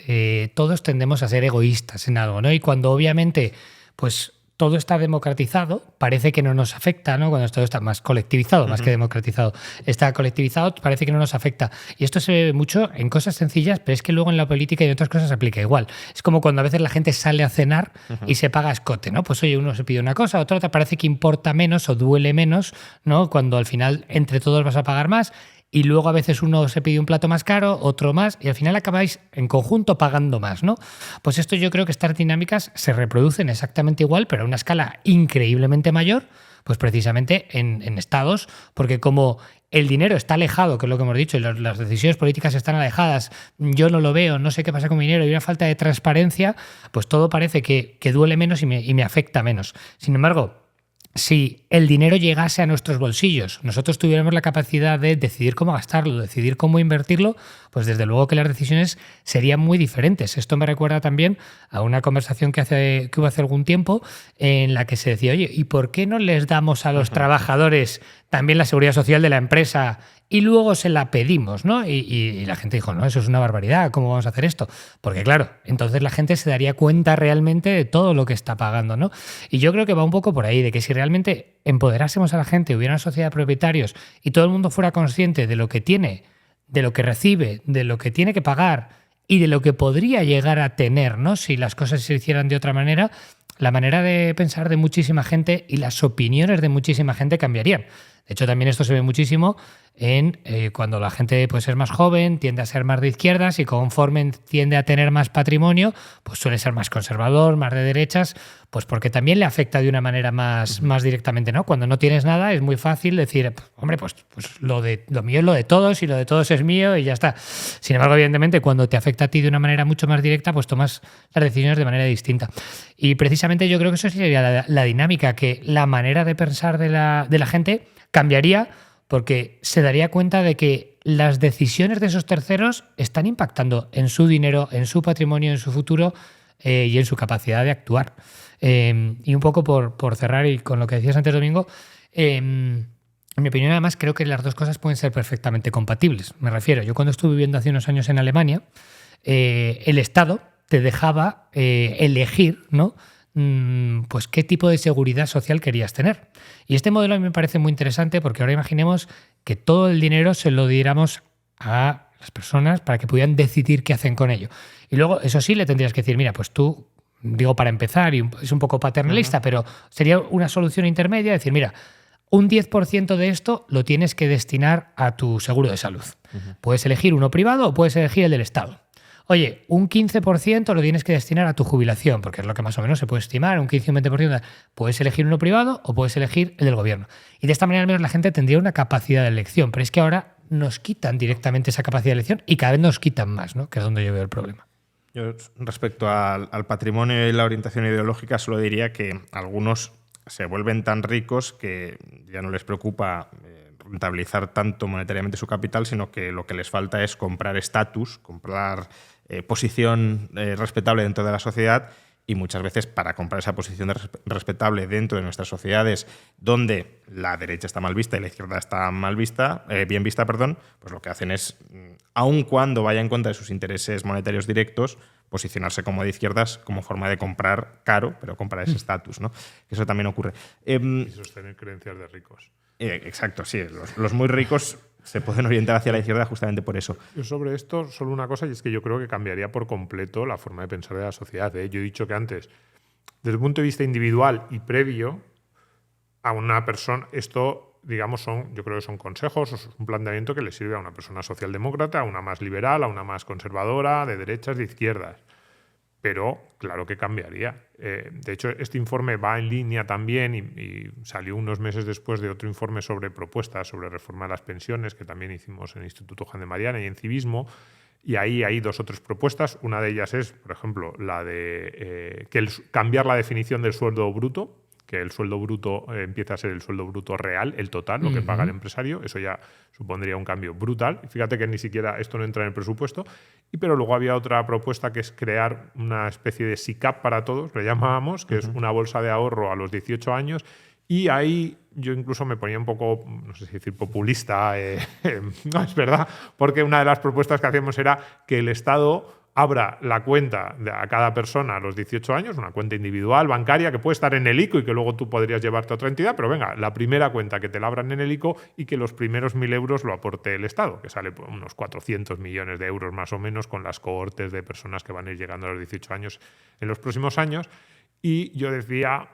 todos tendemos a ser egoístas en algo, ¿no? Y cuando obviamente pues todo está democratizado, parece que no nos afecta, ¿no? Cuando todo está más colectivizado, más que democratizado, está colectivizado, parece que no nos afecta. Y esto se ve mucho en cosas sencillas, pero es que luego en la política y en otras cosas se aplica igual. Es como cuando a veces la gente sale a cenar y se paga a escote, ¿no? Pues oye, uno se pide una cosa, otro te parece que importa menos o duele menos, ¿no? Cuando al final entre todos vas a pagar más. Y luego a veces uno se pide un plato más caro, otro más, y al final acabáis en conjunto pagando más, ¿no? Pues esto yo creo que estas dinámicas se reproducen exactamente igual, pero a una escala increíblemente mayor, pues precisamente en estados, porque como el dinero está alejado, que es lo que hemos dicho, y las decisiones políticas están alejadas, yo no lo veo, no sé qué pasa con mi dinero, y una falta de transparencia, pues todo parece que duele menos y me afecta menos. Sin embargo, si el dinero llegase a nuestros bolsillos, nosotros tuviéramos la capacidad de decidir cómo gastarlo, decidir cómo invertirlo, pues desde luego que las decisiones serían muy diferentes. Esto me recuerda también a una conversación que hubo hace algún tiempo en la que se decía, oye, ¿y por qué no les damos a los trabajadores también la seguridad social de la empresa y luego se la pedimos, ¿no? Y la gente dijo, no, eso es una barbaridad, ¿cómo vamos a hacer esto? Porque claro, entonces la gente se daría cuenta realmente de todo lo que está pagando, ¿no? Y yo creo que va un poco por ahí, de que si realmente empoderásemos a la gente, hubiera una sociedad de propietarios y todo el mundo fuera consciente de lo que tiene, de lo que recibe, de lo que tiene que pagar y de lo que podría llegar a tener, ¿no? Si las cosas se hicieran de otra manera, la manera de pensar de muchísima gente y las opiniones de muchísima gente cambiarían. De hecho, también esto se ve muchísimo en cuando la gente pues, es más joven, tiende a ser más de izquierdas y conforme tiende a tener más patrimonio, pues suele ser más conservador, más de derechas, pues porque también le afecta de una manera más directamente, ¿no? Cuando no tienes nada es muy fácil decir, hombre, pues lo mío es lo de todos y lo de todos es mío y ya está. Sin embargo, evidentemente, cuando te afecta a ti de una manera mucho más directa, pues tomas las decisiones de manera distinta. Y precisamente yo creo que eso sería la dinámica, que la manera de pensar de la gente cambiaría porque se daría cuenta de que las decisiones de esos terceros están impactando en su dinero, en su patrimonio, en su futuro y en su capacidad de actuar. Y un poco por cerrar y con lo que decías antes, Domingo, en mi opinión además creo que las dos cosas pueden ser perfectamente compatibles. Me refiero, yo cuando estuve viviendo hace unos años en Alemania, el Estado te dejaba elegir, ¿no? Pues qué tipo de seguridad social querías tener. Y este modelo a mí me parece muy interesante porque ahora imaginemos que todo el dinero se lo diéramos a las personas para que pudieran decidir qué hacen con ello. Y luego, eso sí, le tendrías que decir, mira, pues tú, digo para empezar, y es un poco paternalista, pero sería una solución intermedia, decir, mira, un 10% de esto lo tienes que destinar a tu seguro de salud. Puedes elegir uno privado o puedes elegir el del Estado. Oye, un 15% lo tienes que destinar a tu jubilación, porque es lo que más o menos se puede estimar, un 15 o un 20%. Puedes elegir uno privado o puedes elegir el del gobierno. Y de esta manera al menos la gente tendría una capacidad de elección, pero es que ahora nos quitan directamente esa capacidad de elección y cada vez nos quitan más, ¿no? Que es donde yo veo el problema. Yo, respecto al patrimonio y la orientación ideológica, solo diría que algunos se vuelven tan ricos que ya no les preocupa rentabilizar tanto monetariamente su capital, sino que lo que les falta es comprar estatus, comprar posición respetable dentro de la sociedad, y muchas veces para comprar esa posición respetable dentro de nuestras sociedades donde la derecha está mal vista y la izquierda está bien vista, pues lo que hacen es, aun cuando vaya en contra de sus intereses monetarios directos, posicionarse como de izquierdas como forma de comprar caro, pero comprar ese estatus, ¿no? Eso también ocurre. Y sostener creencias de ricos. Exacto, sí. Los muy ricos se pueden orientar hacia la izquierda justamente por eso. Yo sobre esto solo una cosa, y es que yo creo que cambiaría por completo la forma de pensar de la sociedad. Yo he dicho que antes, desde el punto de vista individual y previo a una persona, esto, digamos, yo creo que son consejos, es un planteamiento que le sirve a una persona socialdemócrata, a una más liberal, a una más conservadora, de derechas, de izquierdas. Pero claro que cambiaría. De hecho, este informe va en línea también y salió unos meses después de otro informe sobre propuestas sobre reforma de las pensiones que también hicimos en el Instituto Juan de Mariana y en Civismo. Y ahí hay dos o tres propuestas. Una de ellas es, por ejemplo, la de cambiar la definición del sueldo bruto, que el sueldo bruto empieza a ser el sueldo bruto real, el total, lo que paga el empresario. Eso ya supondría un cambio brutal. Fíjate que ni siquiera esto no entra en el presupuesto. Pero luego había otra propuesta que es crear una especie de SICAP para todos, le llamábamos, que es una bolsa de ahorro a los 18 años Y ahí yo incluso me ponía un poco, no sé si decir populista, no es verdad, porque una de las propuestas que hacíamos era que el Estado abra la cuenta a cada persona a los 18 años, una cuenta individual, bancaria, que puede estar en el ICO y que luego tú podrías llevarte a otra entidad, pero venga, la primera cuenta que te la abran en el ICO y que los primeros 1.000 euros lo aporte el Estado, que sale por unos 400 millones de euros más o menos con las cohortes de personas que van a ir llegando a los 18 años en los próximos años. Y yo decía,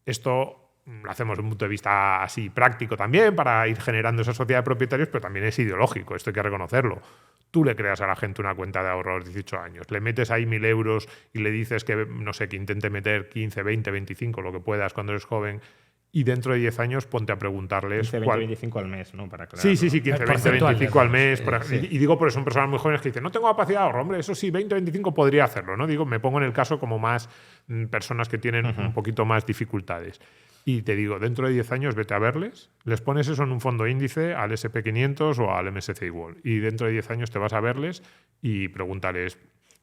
esto lo hacemos desde un punto de vista así práctico también para ir generando esa sociedad de propietarios, pero también es ideológico, esto hay que reconocerlo. Tú le creas a la gente una cuenta de ahorro a los 18 años, le metes ahí 1.000 euros y le dices que, no sé, que intente meter 15, 20, 25, lo que puedas cuando eres joven, y dentro de 10 años ponte a preguntarles... 15, 20, 25 al mes, ¿no? Para Sí, 15, 20, 25 al mes. Sí. Y digo, porque son personas muy jóvenes que dicen, no tengo capacidad de ahorro, hombre, eso sí, 20, 25 podría hacerlo, ¿no? Digo, me pongo en el caso como más personas que tienen un poquito más dificultades. Y te digo, dentro de 10 años vete a verles, les pones eso en un fondo índice al SP500 o al MSCI World. Y dentro de 10 años te vas a verles y pregúntales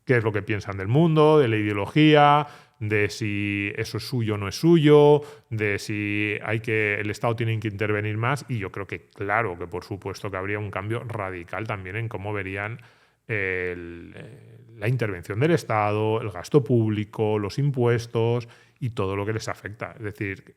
qué es lo que piensan del mundo, de la ideología, de si eso es suyo o no es suyo, de si el Estado tiene que intervenir más. Y yo creo que, claro, que por supuesto que habría un cambio radical también en cómo verían la intervención del Estado, el gasto público, los impuestos y todo lo que les afecta. Es decir,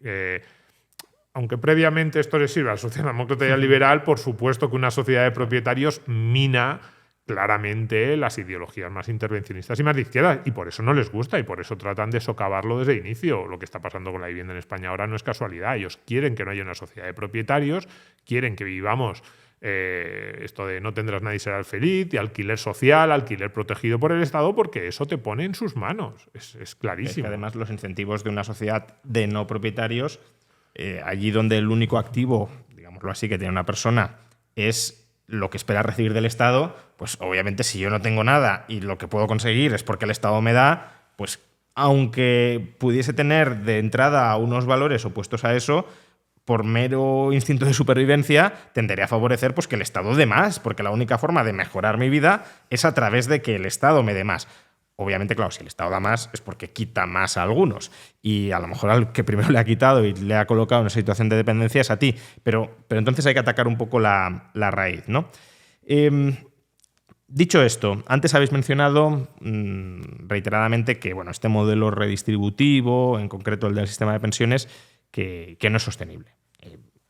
aunque previamente esto les sirve al socialdemócrata y al liberal, por supuesto que una sociedad de propietarios mina claramente las ideologías más intervencionistas y más de izquierda, y por eso no les gusta y por eso tratan de socavarlo desde el inicio. Lo que está pasando con la vivienda en España ahora no es casualidad. Ellos quieren que no haya una sociedad de propietarios, quieren que vivamos esto de no tendrás nadie será feliz, de alquiler social, alquiler protegido por el Estado, porque eso te pone en sus manos. Es clarísimo. Es que además los incentivos de una sociedad de no propietarios, allí donde el único activo, digámoslo así, que tiene una persona es lo que espera recibir del Estado, pues obviamente si yo no tengo nada y lo que puedo conseguir es porque el Estado me da, pues aunque pudiese tener de entrada unos valores opuestos a eso, por mero instinto de supervivencia, tendería a favorecer pues, que el Estado dé más, porque la única forma de mejorar mi vida es a través de que el Estado me dé más. Obviamente, claro, si el Estado da más es porque quita más a algunos. Y a lo mejor al que primero le ha quitado y le ha colocado en una situación de dependencia es a ti. Pero entonces hay que atacar un poco la raíz, ¿no? Dicho esto, antes habéis mencionado reiteradamente que bueno, este modelo redistributivo, en concreto el del sistema de pensiones, que no es sostenible.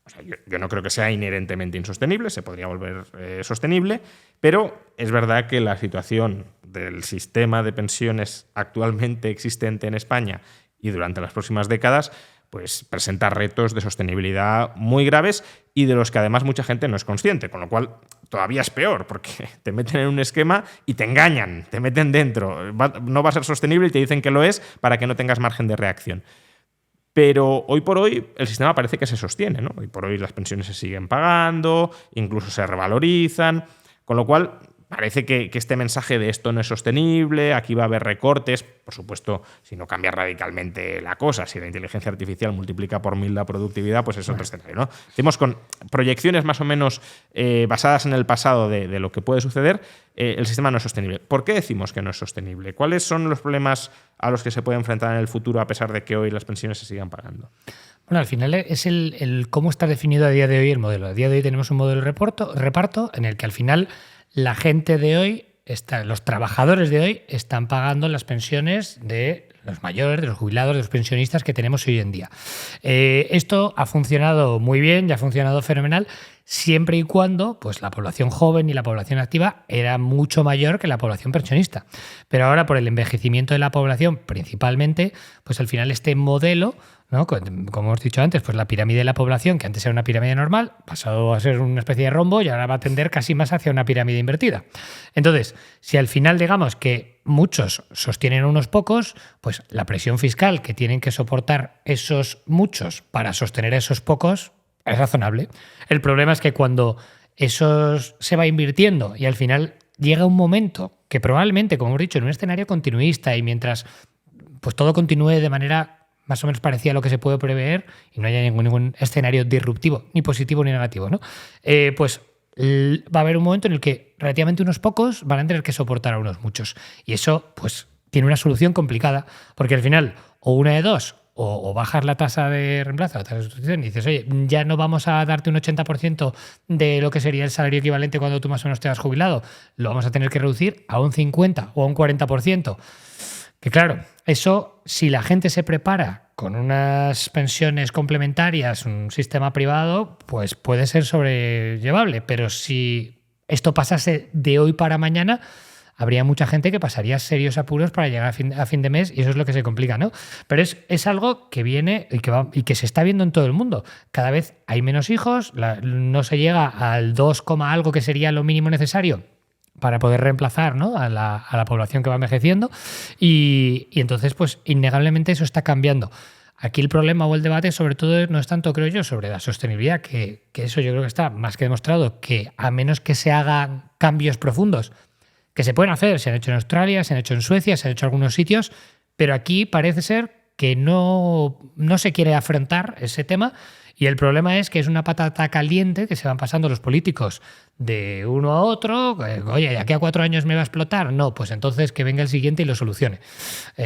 O sea, yo no creo que sea inherentemente insostenible, se podría volver sostenible, pero es verdad que la situación del sistema de pensiones actualmente existente en España y durante las próximas décadas pues presenta retos de sostenibilidad muy graves y de los que además mucha gente no es consciente, con lo cual todavía es peor, porque te meten en un esquema y te engañan, te meten dentro. No va a ser sostenible y te dicen que lo es para que no tengas margen de reacción. Pero hoy por hoy el sistema parece que se sostiene, ¿no? Hoy por hoy las pensiones se siguen pagando, incluso se revalorizan, con lo cual parece que este mensaje de esto no es sostenible, aquí va a haber recortes, por supuesto, si no cambia radicalmente la cosa, si la inteligencia artificial multiplica por 1000 la productividad, pues es otro escenario, ¿no? Decimos con proyecciones más o menos basadas en el pasado de lo que puede suceder, el sistema no es sostenible. ¿Por qué decimos que no es sostenible? ¿Cuáles son los problemas a los que se puede enfrentar en el futuro a pesar de que hoy las pensiones se sigan pagando? Bueno, al final es el cómo está definido a día de hoy el modelo. A día de hoy tenemos un modelo de reparto en el que al final la gente de hoy, los trabajadores de hoy, están pagando las pensiones de los mayores, de los jubilados, de los pensionistas que tenemos hoy en día. Esto ha funcionado muy bien y ha funcionado fenomenal siempre y cuando pues, la población joven y la población activa era mucho mayor que la población pensionista. Pero ahora, por el envejecimiento de la población principalmente, pues al final este modelo, ¿no? Como hemos dicho antes, pues la pirámide de la población, que antes era una pirámide normal, pasó a ser una especie de rombo y ahora va a tender casi más hacia una pirámide invertida. Entonces, si al final digamos que muchos sostienen a unos pocos, pues la presión fiscal que tienen que soportar esos muchos para sostener a esos pocos es razonable. El problema es que cuando eso se va invirtiendo y al final llega un momento que probablemente, como hemos dicho, en un escenario continuista y mientras pues todo continúe de manera más o menos parecida a lo que se puede prever y no haya ningún escenario disruptivo, ni positivo ni negativo, ¿no? Pues va a haber un momento en el que relativamente unos pocos van a tener que soportar a unos muchos. Y eso pues tiene una solución complicada, porque al final o una de dos, o bajas la tasa de reemplazo, la tasa de sustitución, y dices, oye, ya no vamos a darte un 80% de lo que sería el salario equivalente cuando tú más o menos te has jubilado, lo vamos a tener que reducir a un 50 o a un 40%. Que claro, eso, si la gente se prepara con unas pensiones complementarias, un sistema privado, pues puede ser sobrellevable. Pero si esto pasase de hoy para mañana, habría mucha gente que pasaría serios apuros para llegar a fin de mes, y eso es lo que se complica, ¿no? Pero es algo que viene y que se está viendo en todo el mundo. Cada vez hay menos hijos, no se llega al 2, algo que sería lo mínimo necesario para poder reemplazar, ¿no?, a la población que va envejeciendo, y entonces pues innegablemente eso está cambiando. Aquí el problema o el debate sobre todo no es tanto, creo yo, sobre la sostenibilidad, que eso yo creo que está más que demostrado, que a menos que se hagan cambios profundos, que se pueden hacer, se han hecho en Australia, se han hecho en Suecia, se han hecho en algunos sitios, pero aquí parece ser que no se quiere afrontar ese tema, y el problema es que es una patata caliente que se van pasando los políticos de uno a otro. Oye, ¿de aquí a 4 años me va a explotar? No, pues entonces que venga el siguiente y lo solucione.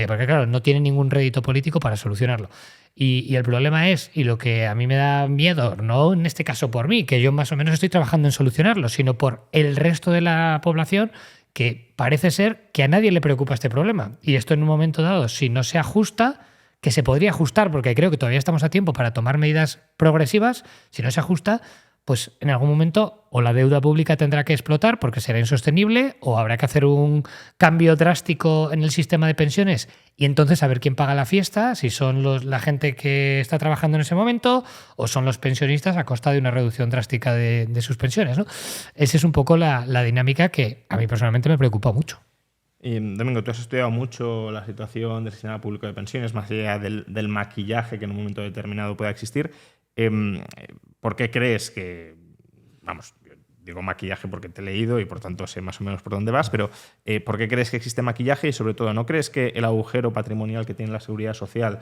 Porque claro, no tiene ningún rédito político para solucionarlo. Y el problema es, y lo que a mí me da miedo, no en este caso por mí, que yo más o menos estoy trabajando en solucionarlo, sino por el resto de la población, que parece ser que a nadie le preocupa este problema. Y esto en un momento dado, si no se ajusta, que se podría ajustar, porque creo que todavía estamos a tiempo para tomar medidas progresivas, si no se ajusta, pues en algún momento o la deuda pública tendrá que explotar porque será insostenible, o habrá que hacer un cambio drástico en el sistema de pensiones y entonces a ver quién paga la fiesta, si son la gente que está trabajando en ese momento o son los pensionistas a costa de una reducción drástica de sus pensiones, ¿no? Esa es un poco la dinámica que a mí personalmente me preocupa mucho. Y, Domingo, tú has estudiado mucho la situación del sistema público de pensiones, más allá del maquillaje que en un momento determinado pueda existir. ¿Por qué crees que, vamos, digo maquillaje porque te he leído y por tanto sé más o menos por dónde vas, pero ¿por qué crees que existe maquillaje? Y sobre todo, ¿no crees que el agujero patrimonial que tiene la Seguridad Social,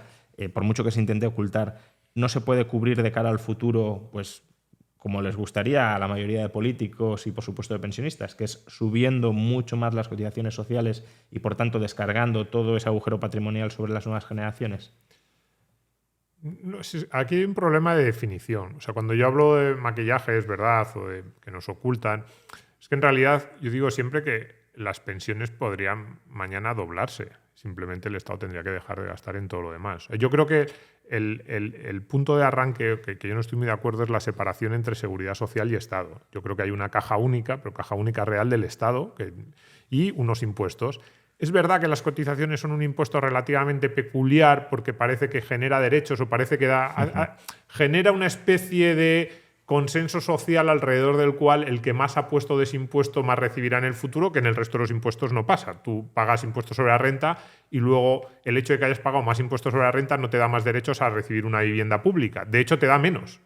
por mucho que se intente ocultar, no se puede cubrir de cara al futuro, pues como les gustaría a la mayoría de políticos y por supuesto de pensionistas, que es subiendo mucho más las cotizaciones sociales y por tanto descargando todo ese agujero patrimonial sobre las nuevas generaciones? No, aquí hay un problema de definición. O sea, cuando yo hablo de maquillaje, es verdad, o de que nos ocultan, es que en realidad yo digo siempre que las pensiones podrían mañana doblarse. Simplemente el Estado tendría que dejar de gastar en todo lo demás. Yo creo que el punto de arranque, que yo no estoy muy de acuerdo, es la separación entre seguridad social y Estado. Yo creo que hay una caja única, pero caja única real del Estado y unos impuestos. Es verdad que las cotizaciones son un impuesto relativamente peculiar porque parece que genera derechos o parece que genera una especie de consenso social alrededor del cual el que más ha puesto de ese impuesto más recibirá en el futuro, que en el resto de los impuestos no pasa. Tú pagas impuestos sobre la renta y luego el hecho de que hayas pagado más impuestos sobre la renta no te da más derechos a recibir una vivienda pública. De hecho, te da menos.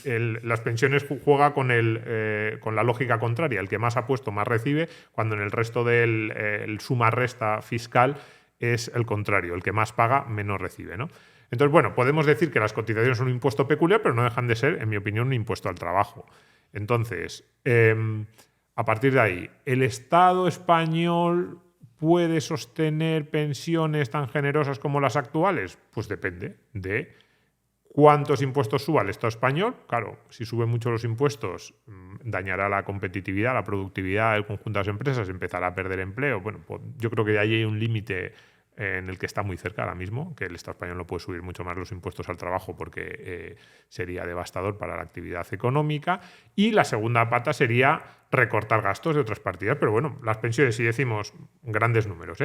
Las pensiones juega con la lógica contraria. El que más ha puesto más recibe, cuando en el resto del suma-resta fiscal es el contrario. El que más paga menos recibe, ¿no? Entonces, bueno, podemos decir que las cotizaciones son un impuesto peculiar, pero no dejan de ser, en mi opinión, un impuesto al trabajo. Entonces, a partir de ahí, ¿el Estado español puede sostener pensiones tan generosas como las actuales? Pues depende de cuántos impuestos suba el Estado español. Claro, si suben mucho los impuestos, dañará la competitividad, la productividad del conjunto de las empresas, empezará a perder empleo. Bueno, pues yo creo que ahí hay un límite en el que está muy cerca ahora mismo, que el Estado español no puede subir mucho más los impuestos al trabajo porque sería devastador para la actividad económica. Y la segunda pata sería recortar gastos de otras partidas. Pero bueno, las pensiones, si decimos grandes números,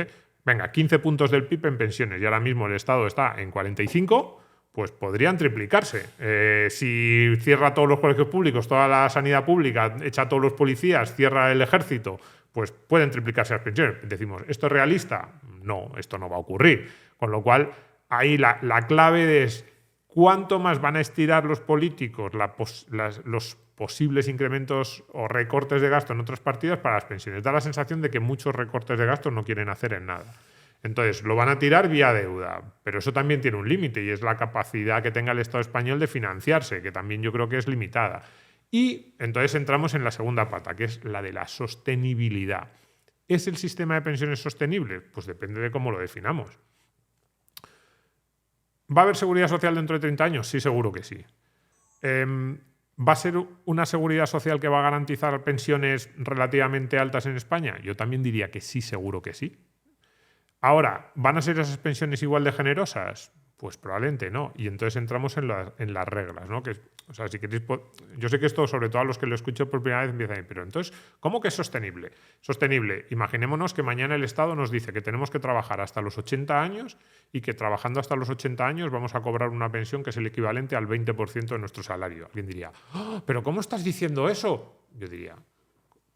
venga, 15 puntos del PIB en pensiones y ahora mismo el Estado está en 45, pues podrían triplicarse. Si cierra todos los colegios públicos, toda la sanidad pública, echa a todos los policías, cierra el ejército, pues pueden triplicarse las pensiones. Decimos, ¿esto es realista? No, esto no va a ocurrir. Con lo cual, ahí la clave es cuánto más van a estirar los políticos los posibles incrementos o recortes de gasto en otras partidas para las pensiones. Da la sensación de que muchos recortes de gasto no quieren hacer en nada. Entonces, lo van a tirar vía deuda, pero eso también tiene un límite y es la capacidad que tenga el Estado español de financiarse, que también yo creo que es limitada. Y entonces entramos en la segunda pata, que es la de la sostenibilidad. ¿Es el sistema de pensiones sostenible? Pues depende de cómo lo definamos. ¿Va a haber seguridad social dentro de 30 años? Sí, seguro que sí. ¿Va a ser una seguridad social que va a garantizar pensiones relativamente altas en España? Yo también diría que sí, seguro que sí. Ahora, ¿van a ser esas pensiones igual de generosas? Pues probablemente no. Y entonces entramos en las reglas, ¿no? O sea, si queréis, yo sé que esto, sobre todo a los que lo escucho por primera vez, empiezan a decir, pero entonces, ¿cómo que es sostenible? Sostenible. Imaginémonos que mañana el Estado nos dice que tenemos que trabajar hasta los 80 años y que trabajando hasta los 80 años vamos a cobrar una pensión que es el equivalente al 20% de nuestro salario. Alguien diría, ¡oh, pero cómo estás diciendo eso! Yo diría,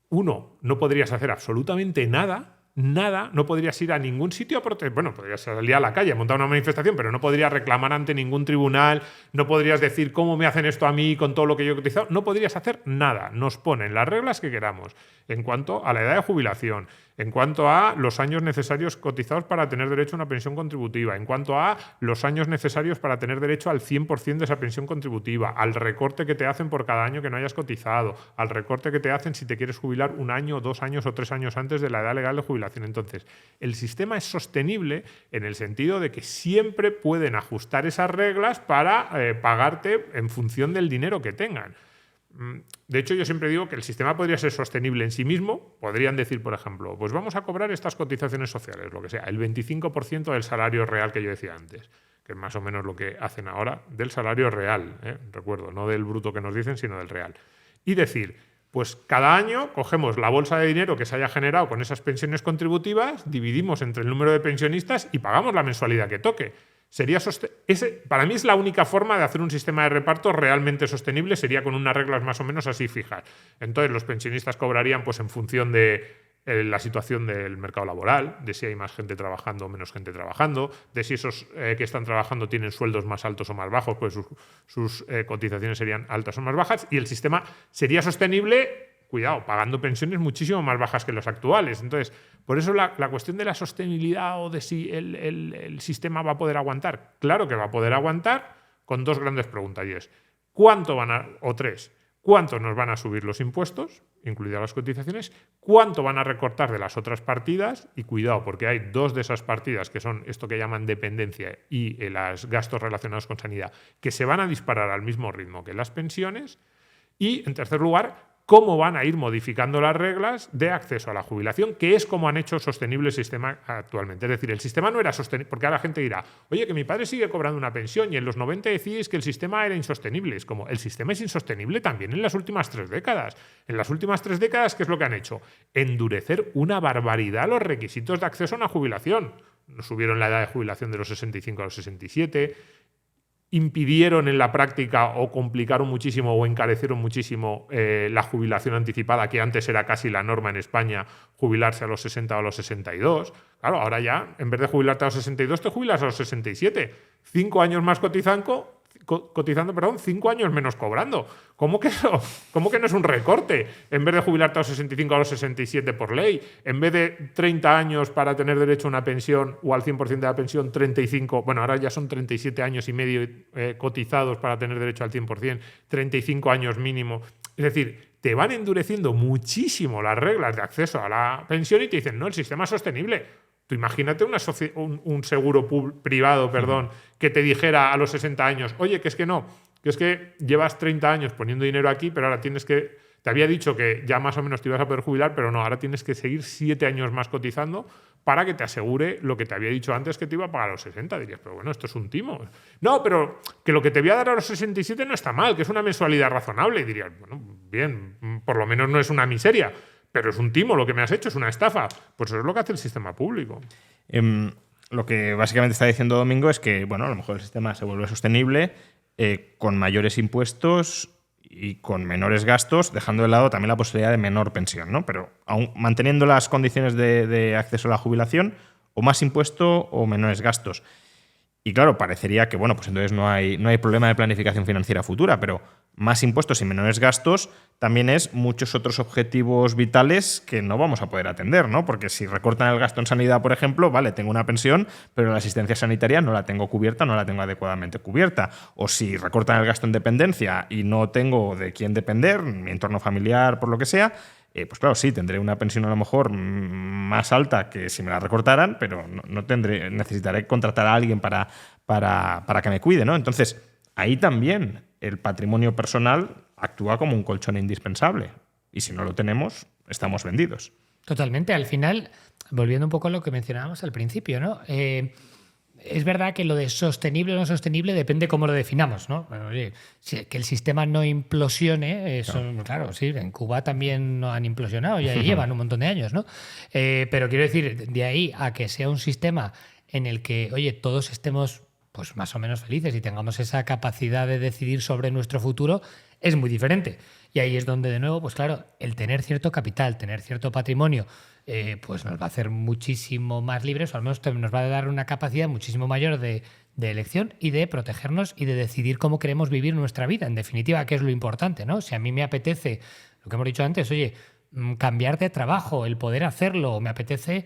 uno, no podrías hacer absolutamente nada, no podrías ir a ningún sitio a protestar. Bueno, podrías salir a la calle a montar una manifestación, pero no podrías reclamar ante ningún tribunal, no podrías decir cómo me hacen esto a mí con todo lo que yo he cotizado, no podrías hacer nada. Nos ponen las reglas que queramos en cuanto a la edad de jubilación, en cuanto a los años necesarios cotizados para tener derecho a una pensión contributiva, en cuanto a los años necesarios para tener derecho al 100% de esa pensión contributiva, al recorte que te hacen por cada año que no hayas cotizado, al recorte que te hacen si te quieres jubilar 1 año, 2 años o 3 años antes de la edad legal de jubilación. Entonces, el sistema es sostenible en el sentido de que siempre pueden ajustar esas reglas para pagarte en función del dinero que tengan. De hecho, yo siempre digo que el sistema podría ser sostenible en sí mismo. Podrían decir, por ejemplo, pues vamos a cobrar estas cotizaciones sociales, lo que sea, el 25% del salario real que yo decía antes, que es más o menos lo que hacen ahora, del salario real, recuerdo, no del bruto que nos dicen, sino del real. Y decir, pues cada año cogemos la bolsa de dinero que se haya generado con esas pensiones contributivas, dividimos entre el número de pensionistas y pagamos la mensualidad que toque. Para mí es la única forma de hacer un sistema de reparto realmente sostenible, sería con unas reglas más o menos así fijas. Entonces los pensionistas cobrarían pues en función de la situación del mercado laboral, de si hay más gente trabajando o menos gente trabajando, de si esos que están trabajando tienen sueldos más altos o más bajos, pues sus cotizaciones serían altas o más bajas, y el sistema sería sostenible, cuidado, pagando pensiones muchísimo más bajas que las actuales. Entonces, por eso la cuestión de la sostenibilidad o de si el sistema va a poder aguantar. Claro que va a poder aguantar con 2 grandes preguntas, y es ¿cuánto ¿cuánto nos van a subir los impuestos, incluidas las cotizaciones? ¿Cuánto van a recortar de las otras partidas? Y cuidado, porque hay 2 de esas partidas, que son esto que llaman dependencia y los gastos relacionados con sanidad, que se van a disparar al mismo ritmo que las pensiones. Y, en tercer lugar, cómo van a ir modificando las reglas de acceso a la jubilación, que es como han hecho sostenible el sistema actualmente. Es decir, el sistema no era sostenible, porque ahora la gente dirá, oye, que mi padre sigue cobrando una pensión y en los 90 decís que el sistema era insostenible. Es como, el sistema es insostenible también en las últimas 3 décadas. En las últimas 3 décadas, ¿qué es lo que han hecho? Endurecer una barbaridad los requisitos de acceso a una jubilación. Subieron la edad de jubilación de los 65 a los 67, impidieron en la práctica o complicaron muchísimo o encarecieron muchísimo la jubilación anticipada, que antes era casi la norma en España, jubilarse a los 60 o a los 62. Claro, ahora ya, en vez de jubilarte a los 62, te jubilas a los 67. 5 años más cotizando, 5 años menos cobrando. ¿Cómo que no es un recorte? En vez de jubilarte a los 65 a los 67 por ley, en vez de 30 años para tener derecho a una pensión o al 100% de la pensión, 35, bueno, ahora ya son 37 años y medio cotizados para tener derecho al 100%, 35 años mínimo. Es decir, te van endureciendo muchísimo las reglas de acceso a la pensión y te dicen, no, el sistema es sostenible. Tú imagínate un seguro privado, que te dijera a los 60 años, oye, que es que llevas 30 años poniendo dinero aquí, pero ahora te había dicho que ya más o menos te ibas a poder jubilar, pero no, ahora tienes que seguir 7 años más cotizando para que te asegure lo que te había dicho antes que te iba a pagar a los 60. Dirías, pero bueno, esto es un timo. No, pero que lo que te voy a dar a los 67 no está mal, que es una mensualidad razonable. Y dirías, bueno, bien, por lo menos no es una miseria. Pero es un timo, lo que me has hecho es una estafa. Pues eso es lo que hace el sistema público. Lo que básicamente está diciendo Domingo es que, bueno, a lo mejor el sistema se vuelve sostenible con mayores impuestos y con menores gastos, dejando de lado también la posibilidad de menor pensión, ¿no? Pero aún manteniendo las condiciones de acceso a la jubilación, o más impuesto o menores gastos. Y claro, parecería que, bueno, pues entonces no hay problema de planificación financiera futura, pero más impuestos y menores gastos también es muchos otros objetivos vitales que no vamos a poder atender, ¿no? Porque si recortan el gasto en sanidad, por ejemplo, vale, tengo una pensión, pero la asistencia sanitaria no la tengo cubierta, no la tengo adecuadamente cubierta. O si recortan el gasto en dependencia y no tengo de quién depender, mi entorno familiar, por lo que sea, pues claro, sí, tendré una pensión a lo mejor más alta que si me la recortaran, pero necesitaré contratar a alguien para que me cuide, ¿no? Entonces, ahí también el patrimonio personal actúa como un colchón indispensable. Y si no lo tenemos, estamos vendidos. Totalmente. Al final, volviendo un poco a lo que mencionábamos al principio, ¿no? Es verdad que lo de sostenible o no sostenible depende cómo lo definamos, ¿no? Bueno, oye, que el sistema no implosione, eso, claro, sí, en Cuba también no han implosionado, ya llevan un montón de años, ¿no? Pero quiero decir, de ahí a que sea un sistema en el que, oye, todos estemos pues más o menos felices y tengamos esa capacidad de decidir sobre nuestro futuro, es muy diferente. Y ahí es donde, de nuevo, pues claro, el tener cierto capital, tener cierto patrimonio, pues nos va a hacer muchísimo más libres, o al menos nos va a dar una capacidad muchísimo mayor de elección y de protegernos y de decidir cómo queremos vivir nuestra vida. En definitiva, ¿qué es lo importante, ¿no? Si a mí me apetece, lo que hemos dicho antes, oye, cambiar de trabajo, el poder hacerlo, me apetece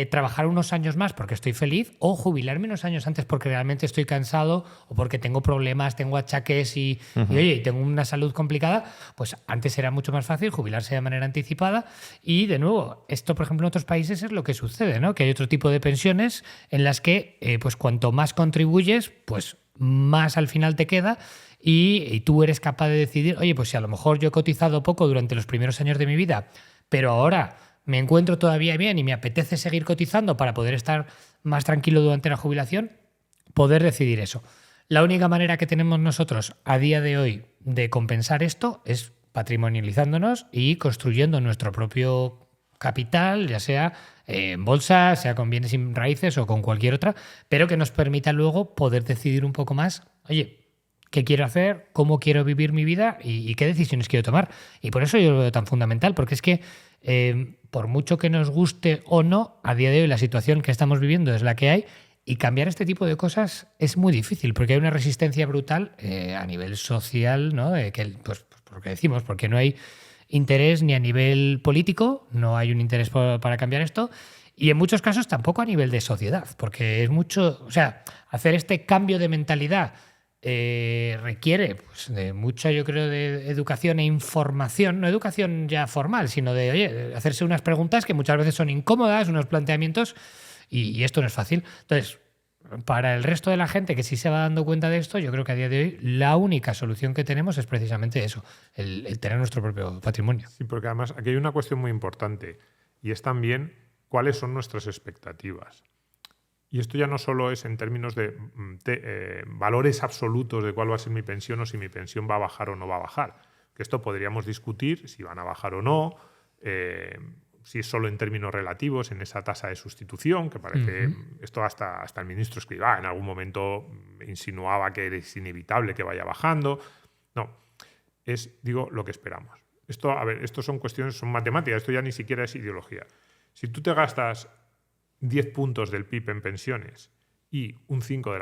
trabajar unos años más porque estoy feliz, o jubilarme unos años antes porque realmente estoy cansado o porque tengo problemas, tengo achaques y oye, tengo una salud complicada, pues antes era mucho más fácil jubilarse de manera anticipada. Y de nuevo, esto por ejemplo en otros países es lo que sucede, ¿no? Que hay otro tipo de pensiones en las que pues cuanto más contribuyes, pues más al final te queda. Y tú eres capaz de decidir, oye, pues si a lo mejor yo he cotizado poco durante los primeros años de mi vida, pero ahora me encuentro todavía bien y me apetece seguir cotizando para poder estar más tranquilo durante la jubilación, poder decidir eso. La única manera que tenemos nosotros a día de hoy de compensar esto es patrimonializándonos y construyendo nuestro propio capital, ya sea en bolsa, sea con bienes y raíces o con cualquier otra, pero que nos permita luego poder decidir un poco más, oye, qué quiero hacer, cómo quiero vivir mi vida y qué decisiones quiero tomar. Y por eso yo lo veo tan fundamental, porque es que por mucho que nos guste o no, a día de hoy la situación que estamos viviendo es la que hay y cambiar este tipo de cosas es muy difícil porque hay una resistencia brutal a nivel social, ¿no? Pues por lo que decimos, porque no hay interés ni a nivel político, no hay un interés para cambiar esto. Y en muchos casos tampoco a nivel de sociedad, porque es mucho, o sea, hacer este cambio de mentalidad requiere pues, de mucha, yo creo, de educación e información, no educación ya formal, sino de, oye, hacerse unas preguntas que muchas veces son incómodas, unos planteamientos, y esto no es fácil. Entonces, para el resto de la gente que sí se va dando cuenta de esto, yo creo que a día de hoy la única solución que tenemos es precisamente eso, el tener nuestro propio patrimonio. Sí, porque además aquí hay una cuestión muy importante y es también cuáles son nuestras expectativas. Y esto ya no solo es en términos de valores absolutos de cuál va a ser mi pensión o si mi pensión va a bajar o no va a bajar. Que esto podríamos discutir si van a bajar o no, si es solo en términos relativos, en esa tasa de sustitución, que parece, esto hasta el ministro Escrivá en algún momento insinuaba que es inevitable que vaya bajando. No, es, digo, lo que esperamos. Esto, a ver, esto son cuestiones, son matemáticas, esto ya ni siquiera es ideología. Si tú te gastas 10 puntos del PIB en pensiones y un 5% de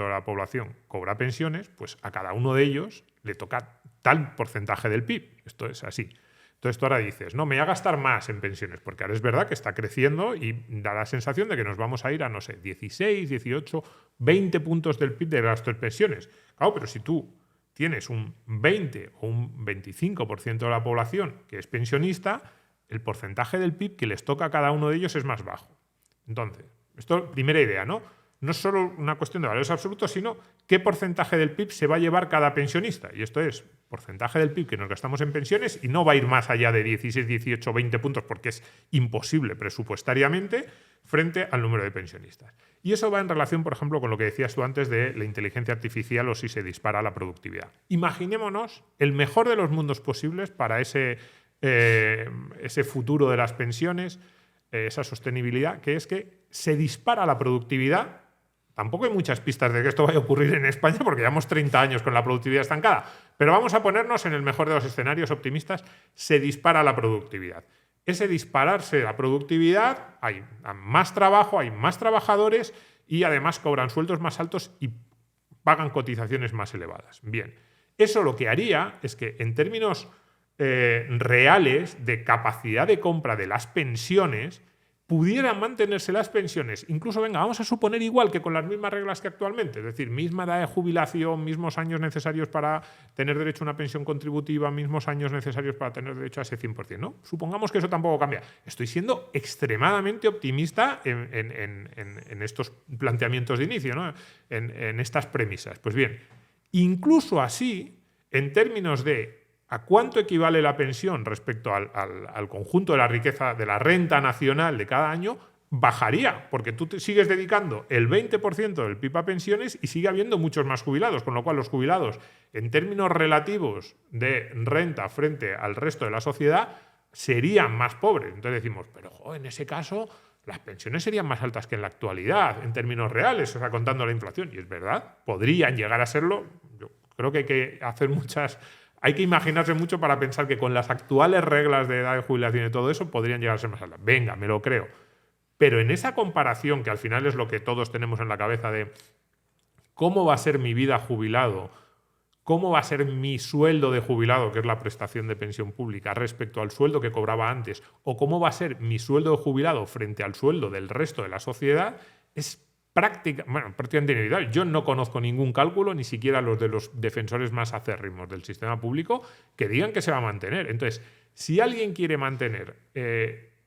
la población cobra pensiones, pues a cada uno de ellos le toca tal porcentaje del PIB. Esto es así. Entonces tú ahora dices, no, me voy a gastar más en pensiones, porque ahora es verdad que está creciendo y da la sensación de que nos vamos a ir a, no sé, 16, 18, 20 puntos del PIB de gasto en pensiones. Claro, pero si tú tienes un 20 o un 25% de la población que es pensionista, el porcentaje del PIB que les toca a cada uno de ellos es más bajo. Entonces, esto, primera idea, ¿no? No es solo una cuestión de valores absolutos, sino qué porcentaje del PIB se va a llevar cada pensionista. Y esto es porcentaje del PIB que nos gastamos en pensiones y no va a ir más allá de 16, 18, 20 puntos porque es imposible presupuestariamente frente al número de pensionistas. Y eso va en relación, por ejemplo, con lo que decías tú antes de la inteligencia artificial o si se dispara la productividad. Imaginémonos el mejor de los mundos posibles para ese futuro de las pensiones, esa sostenibilidad, que es que se dispara la productividad. Tampoco hay muchas pistas de que esto vaya a ocurrir en España porque llevamos 30 años con la productividad estancada, pero vamos a ponernos en el mejor de los escenarios optimistas, se dispara la productividad. Ese dispararse la productividad, hay más trabajo, hay más trabajadores y además cobran sueldos más altos y pagan cotizaciones más elevadas. Bien, eso lo que haría es que en términos reales de capacidad de compra de las pensiones, pudieran mantenerse las pensiones, incluso, venga, vamos a suponer igual que con las mismas reglas que actualmente, es decir, misma edad de jubilación, mismos años necesarios para tener derecho a una pensión contributiva, mismos años necesarios para tener derecho a ese 100%, ¿no? Supongamos que eso tampoco cambia. Estoy siendo extremadamente optimista en estos planteamientos de inicio, ¿no? En estas premisas. Pues bien, incluso así, en términos de ¿a cuánto equivale la pensión respecto al conjunto de la riqueza, de la renta nacional de cada año? Bajaría, porque tú te sigues dedicando el 20% del PIB a pensiones y sigue habiendo muchos más jubilados, con lo cual los jubilados, en términos relativos de renta frente al resto de la sociedad, serían más pobres. Entonces decimos, pero en ese caso las pensiones serían más altas que en la actualidad, en términos reales, o sea, contando la inflación. Y es verdad, podrían llegar a serlo. Yo creo que hay que hacer hay que imaginarse mucho para pensar que con las actuales reglas de edad de jubilación y todo eso podrían llegar a ser más altas. Venga, me lo creo. Pero en esa comparación, que al final es lo que todos tenemos en la cabeza de cómo va a ser mi vida jubilado, cómo va a ser mi sueldo de jubilado, que es la prestación de pensión pública, respecto al sueldo que cobraba antes, o cómo va a ser mi sueldo de jubilado frente al sueldo del resto de la sociedad, es prácticamente inevitable. Yo no conozco ningún cálculo, ni siquiera los de los defensores más acérrimos del sistema público, que digan que se va a mantener. Entonces, si alguien quiere mantener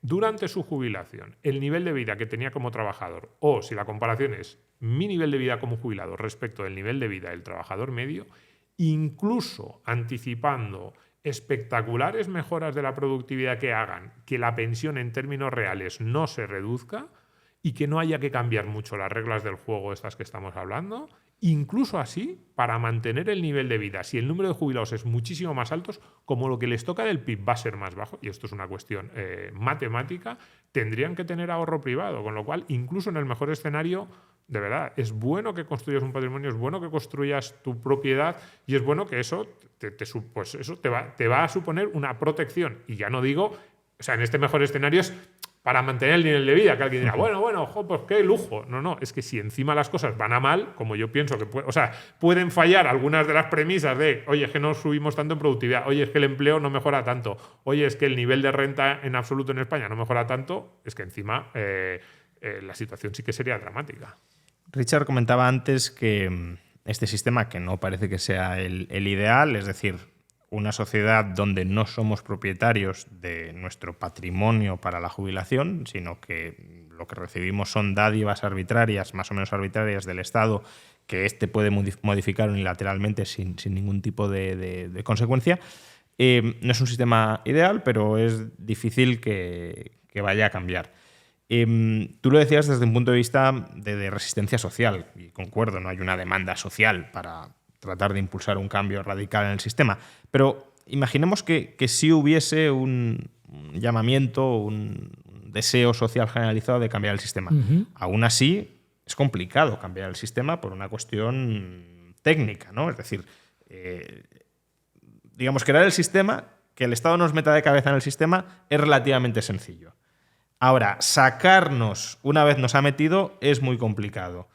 durante su jubilación el nivel de vida que tenía como trabajador, o si la comparación es mi nivel de vida como jubilado respecto del nivel de vida del trabajador medio, incluso anticipando espectaculares mejoras de la productividad que hagan que la pensión en términos reales no se reduzca, y que no haya que cambiar mucho las reglas del juego estas que estamos hablando, incluso así, para mantener el nivel de vida, si el número de jubilados es muchísimo más alto, como lo que les toca del PIB va a ser más bajo, y esto es una cuestión matemática, tendrían que tener ahorro privado, con lo cual, incluso en el mejor escenario, de verdad, es bueno que construyas un patrimonio, es bueno que construyas tu propiedad, y es bueno que eso te va a suponer una protección. Y ya no digo, o sea, en este mejor escenario es para mantener el nivel de vida, que alguien dirá, bueno, pues qué lujo. No, es que si encima las cosas van a mal, como yo pienso que pueden fallar algunas de las premisas de, oye, es que no subimos tanto en productividad, oye, es que el empleo no mejora tanto, oye, es que el nivel de renta en absoluto en España no mejora tanto, es que encima la situación sí que sería dramática. Richard comentaba antes que este sistema, que no parece que sea el ideal, es decir, una sociedad donde no somos propietarios de nuestro patrimonio para la jubilación, sino que lo que recibimos son dádivas arbitrarias, más o menos arbitrarias del Estado, que éste puede modificar unilateralmente sin ningún tipo de consecuencia. No es un sistema ideal, pero es difícil que vaya a cambiar. Tú lo decías desde un punto de vista de resistencia social, y concuerdo, no hay una demanda social para tratar de impulsar un cambio radical en el sistema. Pero imaginemos que sí hubiese un llamamiento, un deseo social generalizado de cambiar el sistema. Uh-huh. Aún así, es complicado cambiar el sistema por una cuestión técnica, ¿no? Es decir, digamos, crear el sistema, que el Estado nos meta de cabeza en el sistema, es relativamente sencillo. Ahora, sacarnos una vez nos ha metido es muy complicado.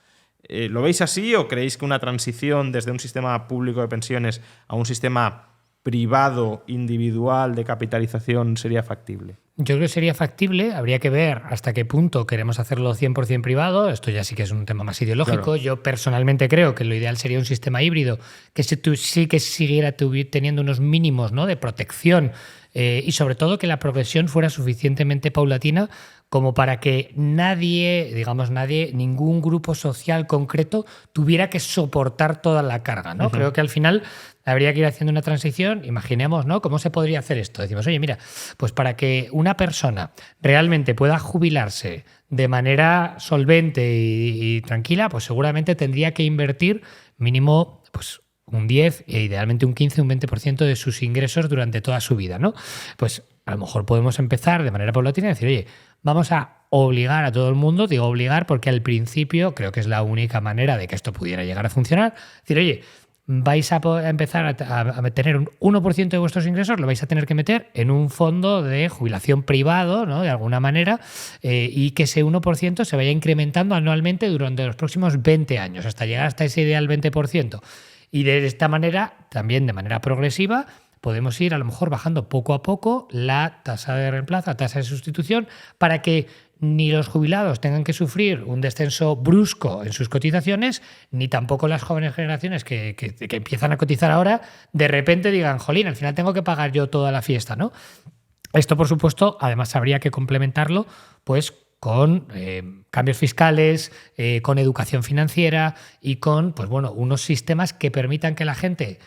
¿Lo veis así o creéis que una transición desde un sistema público de pensiones a un sistema privado, individual, de capitalización sería factible? Yo creo que sería factible, habría que ver hasta qué punto queremos hacerlo 100% privado, esto ya sí que es un tema más ideológico. Claro. Yo personalmente creo que lo ideal sería un sistema híbrido que sí que siguiera teniendo unos mínimos, ¿no?, de protección y sobre todo que la progresión fuera suficientemente paulatina como para que ningún grupo social concreto tuviera que soportar toda la carga, ¿no? Uh-huh. Creo que al final habría que ir haciendo una transición. Imaginemos, ¿no?, cómo se podría hacer esto. Decimos, oye, mira, pues para que una persona realmente pueda jubilarse de manera solvente y tranquila, pues seguramente tendría que invertir mínimo pues un 10 e idealmente un 15, un 20% de sus ingresos durante toda su vida, ¿no? Pues a lo mejor podemos empezar de manera paulatina y decir, oye, vamos a obligar a todo el mundo, digo obligar porque al principio creo que es la única manera de que esto pudiera llegar a funcionar, decir, oye, vais a empezar a tener un 1% de vuestros ingresos, lo vais a tener que meter en un fondo de jubilación privado, ¿no?, de alguna manera, y que ese 1% se vaya incrementando anualmente durante los próximos 20 años, hasta llegar hasta ese ideal 20%. Y de esta manera, también de manera progresiva, podemos ir a lo mejor bajando poco a poco la tasa de reemplazo, la tasa de sustitución, para que ni los jubilados tengan que sufrir un descenso brusco en sus cotizaciones, ni tampoco las jóvenes generaciones que empiezan a cotizar ahora, de repente digan, jolín, al final tengo que pagar yo toda la fiesta, ¿no? Esto, por supuesto, además habría que complementarlo pues, con cambios fiscales, con educación financiera y con pues, bueno, unos sistemas que permitan que la gente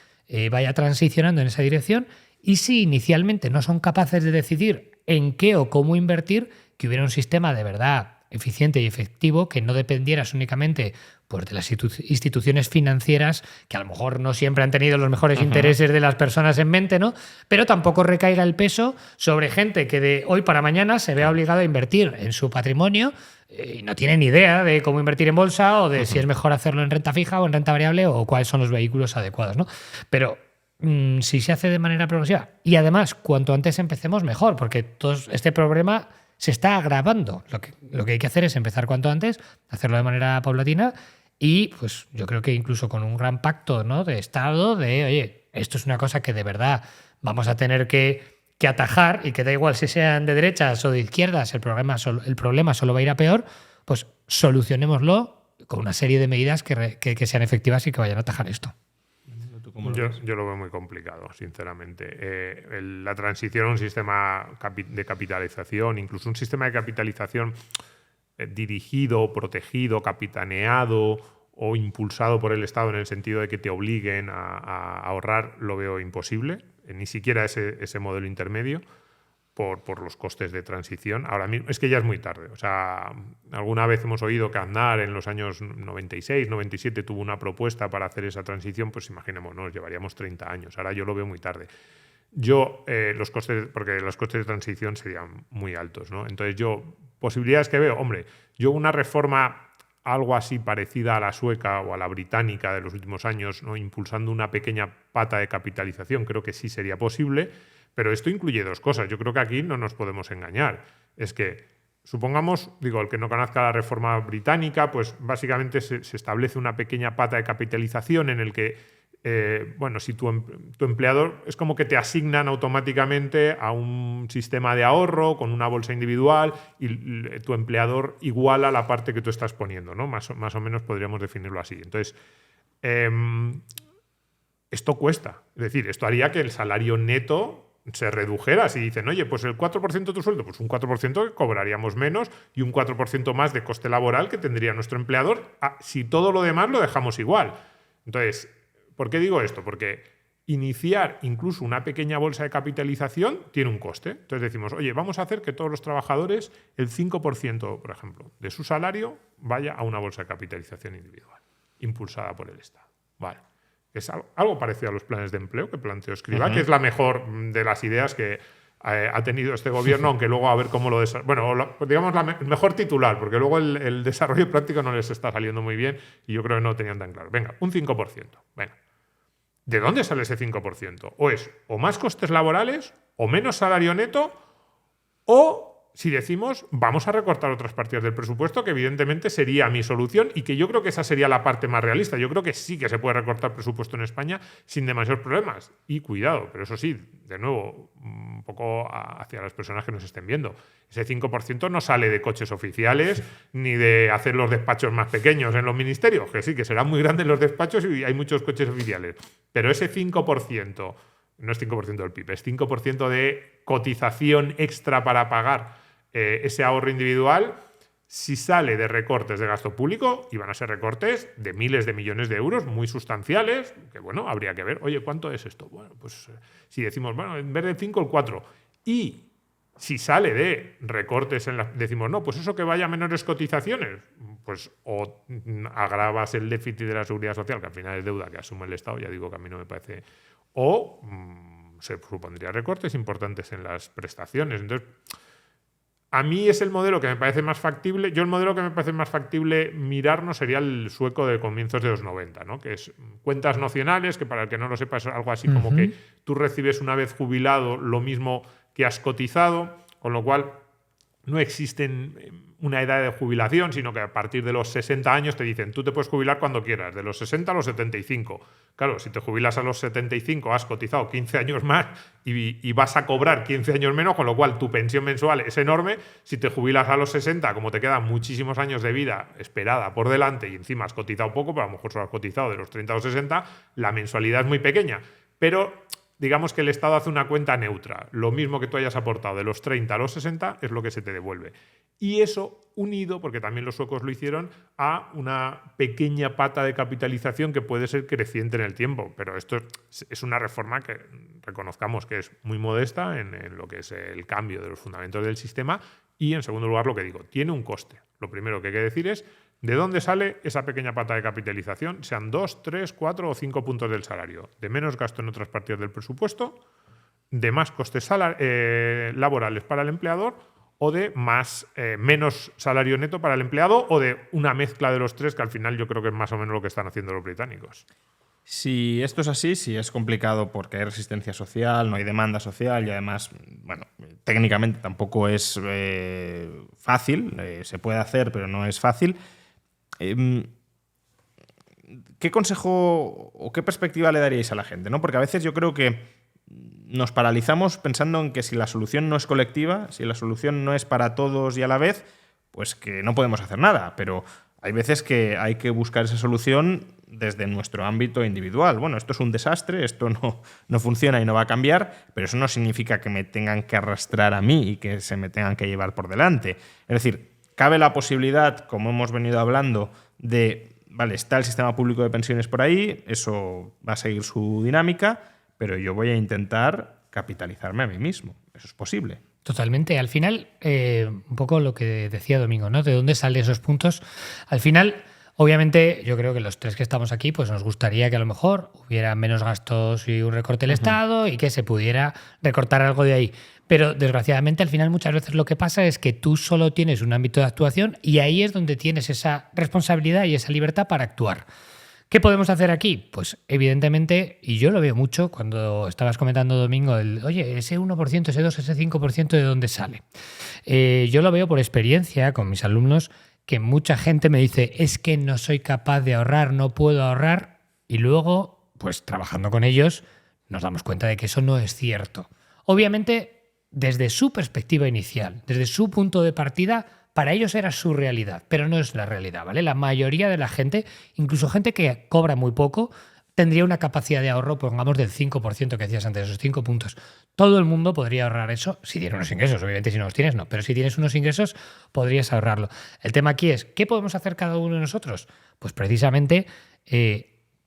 vaya transicionando en esa dirección. Y si inicialmente no son capaces de decidir en qué o cómo invertir, que hubiera un sistema de verdad eficiente y efectivo que no dependieras únicamente pues, de las instituciones financieras, que a lo mejor no siempre han tenido los mejores intereses de las personas en mente, ¿no? Pero tampoco recaiga el peso sobre gente que de hoy para mañana se vea obligada a invertir en su patrimonio y no tiene ni idea de cómo invertir en bolsa o de si es mejor hacerlo en renta fija o en renta variable o cuáles son los vehículos adecuados, ¿no? Pero si se hace de manera progresiva y además cuanto antes empecemos mejor, porque todo este problema se está agravando. Lo que hay que hacer es empezar cuanto antes, hacerlo de manera paulatina y pues yo creo que incluso con un gran pacto, ¿no? De Estado, de oye, esto es una cosa que de verdad vamos a tener que atajar y que da igual si sean de derechas o de izquierdas, el problema solo va a ir a peor, pues solucionémoslo con una serie de medidas que sean efectivas y que vayan a atajar esto. Yo lo veo muy complicado, sinceramente. La transición a un sistema de capitalización, incluso un sistema de capitalización dirigido, protegido, capitaneado o impulsado por el Estado en el sentido de que te obliguen a ahorrar, lo veo imposible. Ni siquiera ese modelo intermedio. Por los costes de transición. Ahora mismo es que ya es muy tarde. O sea, alguna vez hemos oído que Aznar en los años 96, 97 tuvo una propuesta para hacer esa transición, pues imaginémonos, llevaríamos 30 años. Ahora yo lo veo muy tarde. Porque los costes de transición serían muy altos, ¿no? Entonces posibilidades que veo, hombre, yo una reforma algo así parecida a la sueca o a la británica de los últimos años, ¿no? Impulsando una pequeña pata de capitalización, creo que sí sería posible. Pero esto incluye dos cosas. Yo creo que aquí no nos podemos engañar. Es que, supongamos, el que no conozca la reforma británica, pues básicamente se establece una pequeña pata de capitalización en el que, si tu empleador es como que te asignan automáticamente a un sistema de ahorro con una bolsa individual y tu empleador iguala la parte que tú estás poniendo, ¿no? Más o menos podríamos definirlo así. Entonces, esto cuesta. Es decir, esto haría que el salario neto se redujera. Si dicen, oye, pues el 4% de tu sueldo, pues un 4% que cobraríamos menos y un 4% más de coste laboral que tendría nuestro empleador si todo lo demás lo dejamos igual. Entonces, ¿por qué digo esto? Porque iniciar incluso una pequeña bolsa de capitalización tiene un coste. Entonces decimos, oye, vamos a hacer que todos los trabajadores, el 5%, por ejemplo, de su salario vaya a una bolsa de capitalización individual, impulsada por el Estado. Vale. Es algo parecido a los planes de empleo que planteó Escrivá, que es la mejor de las ideas que ha tenido este gobierno, aunque luego a ver cómo lo desarrolla. Bueno, digamos el mejor titular, porque luego el desarrollo práctico no les está saliendo muy bien y yo creo que no lo tenían tan claro. Venga, un 5%. Venga. ¿De dónde sale ese 5%? O es o más costes laborales, o menos salario neto, o si decimos vamos a recortar otras partidas del presupuesto, que evidentemente sería mi solución y que yo creo que esa sería la parte más realista. Yo creo que sí que se puede recortar presupuesto en España sin demasiados problemas. Y cuidado, pero eso sí, de nuevo, un poco hacia las personas que nos estén viendo. Ese 5% no sale de coches oficiales ni de hacer los despachos más pequeños en los ministerios, que sí, que serán muy grandes los despachos y hay muchos coches oficiales. Pero ese 5%, no es 5% del PIB, es 5% de cotización extra para pagar ese ahorro individual, si sale de recortes de gasto público, y van a ser recortes de miles de millones de euros muy sustanciales, que bueno, habría que ver, oye, ¿cuánto es esto? Bueno, pues si decimos, bueno, en vez del 5, el 4. Y si sale de recortes, decimos, no, pues eso que vaya a menores cotizaciones, pues o agravas el déficit de la seguridad social, que al final es deuda que asume el Estado, ya digo que a mí no me parece, o se supondría recortes importantes en las prestaciones. Entonces, a mí es el modelo que me parece más factible. Yo el modelo que me parece más factible mirarnos sería el sueco de comienzos de los 90, ¿no? Que es cuentas nocionales, que para el que no lo sepa es algo así como que tú recibes una vez jubilado lo mismo que has cotizado, con lo cual no existen una edad de jubilación, sino que a partir de los 60 años te dicen, tú te puedes jubilar cuando quieras, de los 60 a los 75. Claro, si te jubilas a los 75, has cotizado 15 años más y vas a cobrar 15 años menos, con lo cual tu pensión mensual es enorme. Si te jubilas a los 60, como te quedan muchísimos años de vida esperada por delante y encima has cotizado poco, pero a lo mejor solo has cotizado de los 30 a los 60, la mensualidad es muy pequeña. Pero digamos que el Estado hace una cuenta neutra. Lo mismo que tú hayas aportado de los 30 a los 60 es lo que se te devuelve. Y eso unido, porque también los suecos lo hicieron, a una pequeña pata de capitalización que puede ser creciente en el tiempo. Pero esto es una reforma que reconozcamos que es muy modesta en lo que es el cambio de los fundamentos del sistema. Y en segundo lugar, lo que digo, tiene un coste. Lo primero que hay que decir es ¿de dónde sale esa pequeña pata de capitalización? Sean 2, 3, 4 o 5 puntos del salario. De menos gasto en otras partidas del presupuesto, de más costes laborales para el empleador o de menos salario neto para el empleado o de una mezcla de los tres, que al final yo creo que es más o menos lo que están haciendo los británicos. Si esto es así, si es complicado porque hay resistencia social, no hay demanda social y además, bueno, técnicamente tampoco es fácil, se puede hacer pero no es fácil. ¿Qué consejo o qué perspectiva le daríais a la gente, ¿no? Porque a veces yo creo que nos paralizamos pensando en que si la solución no es colectiva, si la solución no es para todos y a la vez, pues que no podemos hacer nada. Pero hay veces que hay que buscar esa solución desde nuestro ámbito individual. Bueno, esto es un desastre, esto no funciona y no va a cambiar, pero eso no significa que me tengan que arrastrar a mí y que se me tengan que llevar por delante. Es decir, cabe la posibilidad, como hemos venido hablando, de, vale, está el sistema público de pensiones por ahí, eso va a seguir su dinámica, pero yo voy a intentar capitalizarme a mí mismo. Eso es posible. Totalmente. Al final, un poco lo que decía Domingo, ¿no? ¿De dónde salen esos puntos? Al final, obviamente, yo creo que los tres que estamos aquí, pues nos gustaría que a lo mejor hubiera menos gastos y un recorte del Estado y que se pudiera recortar algo de ahí. Pero desgraciadamente al final muchas veces lo que pasa es que tú solo tienes un ámbito de actuación y ahí es donde tienes esa responsabilidad y esa libertad para actuar. ¿Qué podemos hacer aquí? Pues evidentemente, y yo lo veo mucho cuando estabas comentando, Domingo, oye, ese 1%, ese 2%, ese 5%, ¿de dónde sale? Yo lo veo por experiencia con mis alumnos, que mucha gente me dice, es que no soy capaz de ahorrar, no puedo ahorrar, y luego, pues trabajando con ellos, nos damos cuenta de que eso no es cierto. Obviamente, desde su perspectiva inicial, desde su punto de partida, para ellos era su realidad, pero no es la realidad, ¿vale? La mayoría de la gente, incluso gente que cobra muy poco, tendría una capacidad de ahorro, pongamos, del 5% que decías antes, esos 5 puntos. Todo el mundo podría ahorrar eso si tiene unos ingresos. Obviamente, si no los tienes, no. Pero si tienes unos ingresos, podrías ahorrarlo. El tema aquí es, ¿qué podemos hacer cada uno de nosotros? Pues precisamente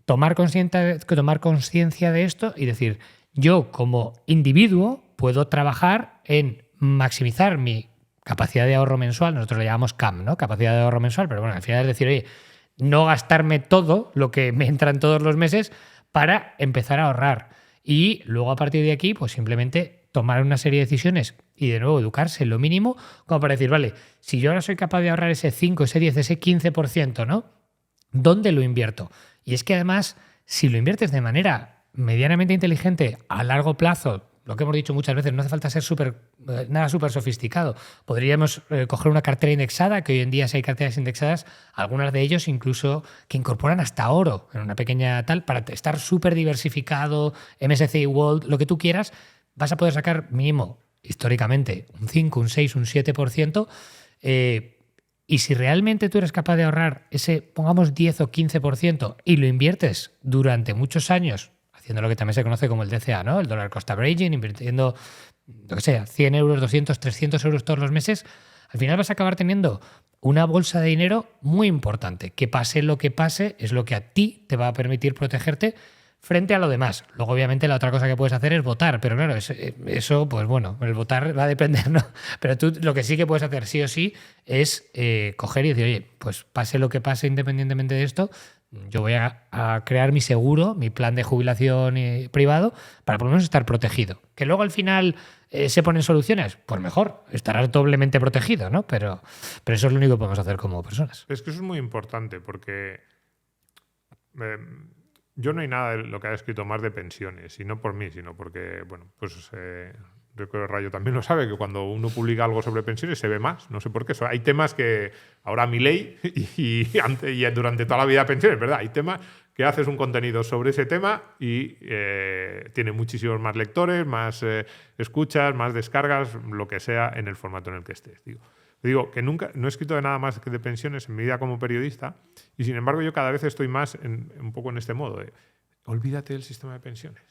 tomar conciencia de esto y decir, yo como individuo puedo trabajar en maximizar mi capacidad de ahorro mensual. Nosotros le llamamos CAM, ¿no? Capacidad de ahorro mensual, pero bueno, al final es decir, oye, no gastarme todo lo que me entra en todos los meses para empezar a ahorrar. Y luego a partir de aquí, pues simplemente tomar una serie de decisiones y de nuevo educarse lo mínimo, como para decir, vale, si yo ahora soy capaz de ahorrar ese 5, ese 10, ese 15%, ¿no? ¿Dónde lo invierto? Y es que además, si lo inviertes de manera medianamente inteligente a largo plazo, lo que hemos dicho muchas veces, no hace falta ser nada súper sofisticado. Podríamos coger una cartera indexada, que hoy en día si hay carteras indexadas, algunas de ellos incluso que incorporan hasta oro en una pequeña tal, para estar súper diversificado, MSCI World, lo que tú quieras, vas a poder sacar mínimo, históricamente, un 5, un 6, un 7%. Y si realmente tú eres capaz de ahorrar ese, pongamos, 10 o 15% y lo inviertes durante muchos años, haciendo lo que también se conoce como el DCA, ¿no? El dollar cost averaging, invirtiendo, lo que sea, 100 euros, 200, 300 euros todos los meses, al final vas a acabar teniendo una bolsa de dinero muy importante. Que pase lo que pase, es lo que a ti te va a permitir protegerte frente a lo demás. Luego, obviamente, la otra cosa que puedes hacer es votar, pero claro, eso pues bueno, el votar va a depender, ¿no? Pero tú lo que sí que puedes hacer sí o sí es coger y decir, oye, pues pase lo que pase independientemente de esto, yo voy a crear mi seguro, mi plan de jubilación privado, para por lo menos estar protegido. Que luego al final se ponen soluciones, pues mejor, estarás doblemente protegido, ¿no? Pero eso es lo único que podemos hacer como personas. Es que eso es muy importante porque yo no hay nada de lo que haya escrito más de pensiones, y no por mí, sino porque, bueno, pues Yo creo que Rayo también lo sabe, que cuando uno publica algo sobre pensiones se ve más. No sé por qué. Hay temas que ahora Milei y durante toda la vida pensiones, ¿verdad? Hay temas que haces un contenido sobre ese tema y tiene muchísimos más lectores, más escuchas, más descargas, lo que sea en el formato en el que estés. Digo que nunca, no he escrito de nada más que de pensiones en mi vida como periodista y sin embargo yo cada vez estoy más un poco en este modo de olvídate del sistema de pensiones.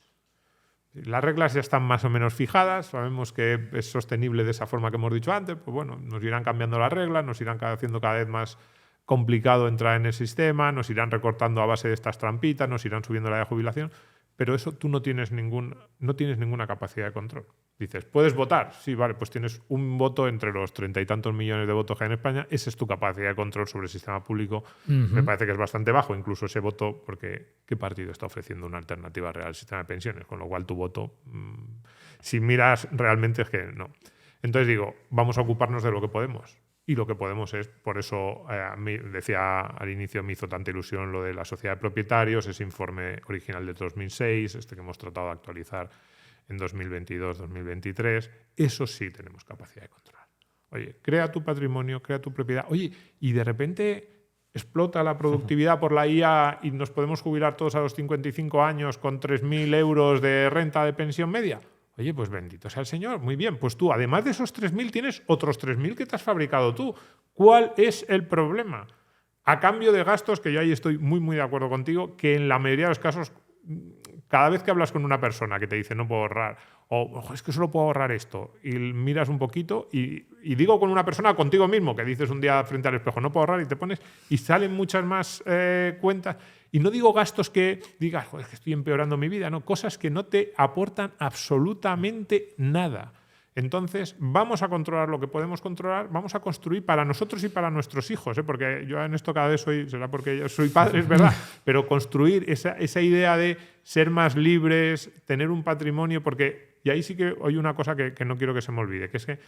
Las reglas ya están más o menos fijadas, sabemos que es sostenible de esa forma que hemos dicho antes, pues bueno, nos irán cambiando las reglas, nos irán haciendo cada vez más complicado entrar en el sistema, nos irán recortando a base de estas trampitas, nos irán subiendo la edad de jubilación, pero eso tú no tienes ninguna capacidad de control. Dices, ¿puedes votar? Sí, vale, pues tienes un voto entre los 30 y tantos millones de votos que hay en España. Esa es tu capacidad de control sobre el sistema público. Me parece que es bastante bajo, incluso ese voto, porque ¿qué partido está ofreciendo una alternativa real al sistema de pensiones? Con lo cual tu voto, si miras realmente, es que no. Entonces digo, vamos a ocuparnos de lo que podemos. Y lo que podemos es, por eso decía al inicio, me hizo tanta ilusión lo de la sociedad de propietarios, ese informe original de 2006, este que hemos tratado de actualizar en 2022-2023, eso sí tenemos capacidad de controlar. Oye, crea tu patrimonio, crea tu propiedad. Oye, y de repente explota la productividad por la IA y nos podemos jubilar todos a los 55 años con 3.000 euros de renta de pensión media. Oye, pues bendito sea el Señor. Muy bien, pues tú, además de esos 3.000, tienes otros 3.000 que te has fabricado tú. ¿Cuál es el problema? A cambio de gastos, que yo ahí estoy muy, muy de acuerdo contigo, que en la mayoría de los casos, cada vez que hablas con una persona que te dice no puedo ahorrar, o es que solo puedo ahorrar esto, y miras un poquito, y digo con una persona, contigo mismo, que dices un día frente al espejo, no puedo ahorrar, y te pones, y salen muchas más cuentas. Y no digo gastos que digas, joder, que estoy empeorando mi vida, no, cosas que no te aportan absolutamente nada. Entonces, vamos a controlar lo que podemos controlar, vamos a construir para nosotros y para nuestros hijos, porque yo en esto cada vez será porque yo soy padre, es verdad, pero construir esa idea de ser más libres, tener un patrimonio, porque, y ahí sí que hay una cosa que no quiero que se me olvide, que es que,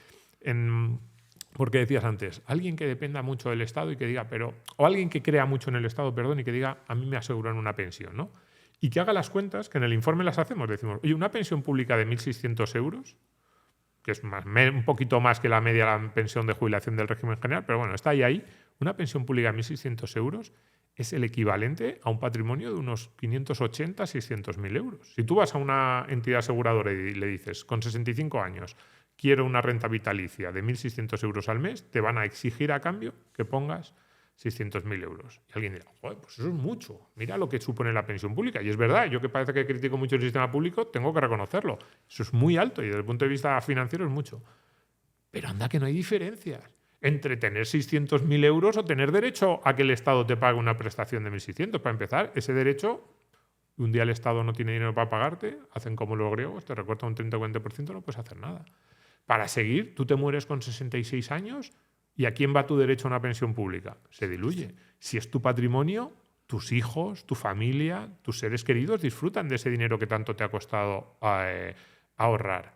porque decías antes, alguien que dependa mucho del Estado y que diga, o alguien que crea mucho en el Estado, perdón, y que diga, a mí me aseguran una pensión, ¿no? Y que haga las cuentas, que en el informe las hacemos, decimos, oye, una pensión pública de 1.600 euros, que es un poquito más que la media de la pensión de jubilación del régimen general, pero bueno, está ahí. Una pensión pública de 1.600 euros es el equivalente a un patrimonio de unos 580, 600.000 euros. Si tú vas a una entidad aseguradora y le dices, con 65 años, quiero una renta vitalicia de 1.600 euros al mes, te van a exigir a cambio que pongas 600.000 euros. Y alguien dirá, joder, pues eso es mucho. Mira lo que supone la pensión pública. Y es verdad, yo que parece que critico mucho el sistema público, tengo que reconocerlo. Eso es muy alto y desde el punto de vista financiero es mucho. Pero anda que no hay diferencias entre tener 600.000 euros o tener derecho a que el Estado te pague una prestación de 1.600. Para empezar, ese derecho, un día el Estado no tiene dinero para pagarte, hacen como los griegos, te recortan un 30 o 40%, no puedes hacer nada. Para seguir, tú te mueres con 66 años... ¿Y a quién va tu derecho a una pensión pública? Se diluye. Si es tu patrimonio, tus hijos, tu familia, tus seres queridos disfrutan de ese dinero que tanto te ha costado ahorrar.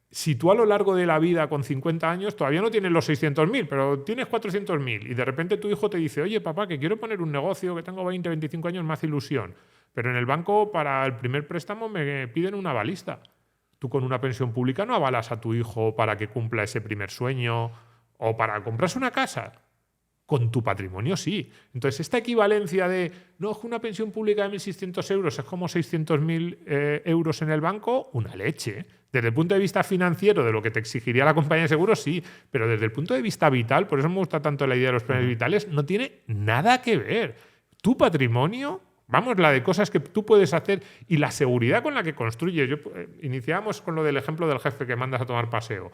Si tú a lo largo de la vida, con 50 años, todavía no tienes los 600.000, pero tienes 400.000 y de repente tu hijo te dice, oye, papá, que quiero poner un negocio, que tengo 20, 25 años, me hace ilusión, pero en el banco para el primer préstamo me piden una avalista. Tú con una pensión pública no avalas a tu hijo para que cumpla ese primer sueño o para comprarse una casa. Con tu patrimonio sí. Entonces, esta equivalencia de, no, es que una pensión pública de 1.600 euros es como 600.000 euros en el banco, una leche. Desde el punto de vista financiero, de lo que te exigiría la compañía de seguros, sí. Pero desde el punto de vista vital, por eso me gusta tanto la idea de los planes vitales, no tiene nada que ver. Tu patrimonio, vamos, la de cosas que tú puedes hacer y la seguridad con la que construyes. Iniciamos con lo del ejemplo del jefe que mandas a tomar paseo.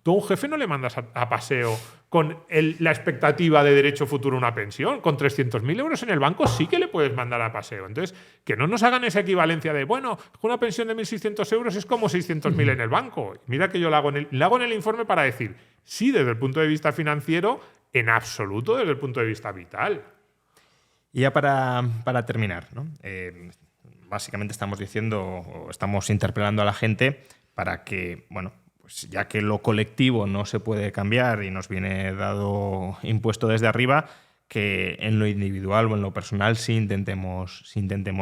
Tú a un jefe no le mandas a paseo con la expectativa de derecho futuro a una pensión. Con 300.000 euros en el banco sí que le puedes mandar a paseo. Entonces, que no nos hagan esa equivalencia de, bueno, una pensión de 1.600 euros es como 600.000 en el banco. Mira que yo lo hago en el informe para decir, sí, desde el punto de vista financiero, en absoluto desde el punto de vista vital. Y ya para terminar, ¿no? Básicamente estamos diciendo, o estamos interpelando a la gente para que, bueno, pues ya que lo colectivo no se puede cambiar y nos viene dado impuesto desde arriba, que en lo individual o en lo personal sí intentemos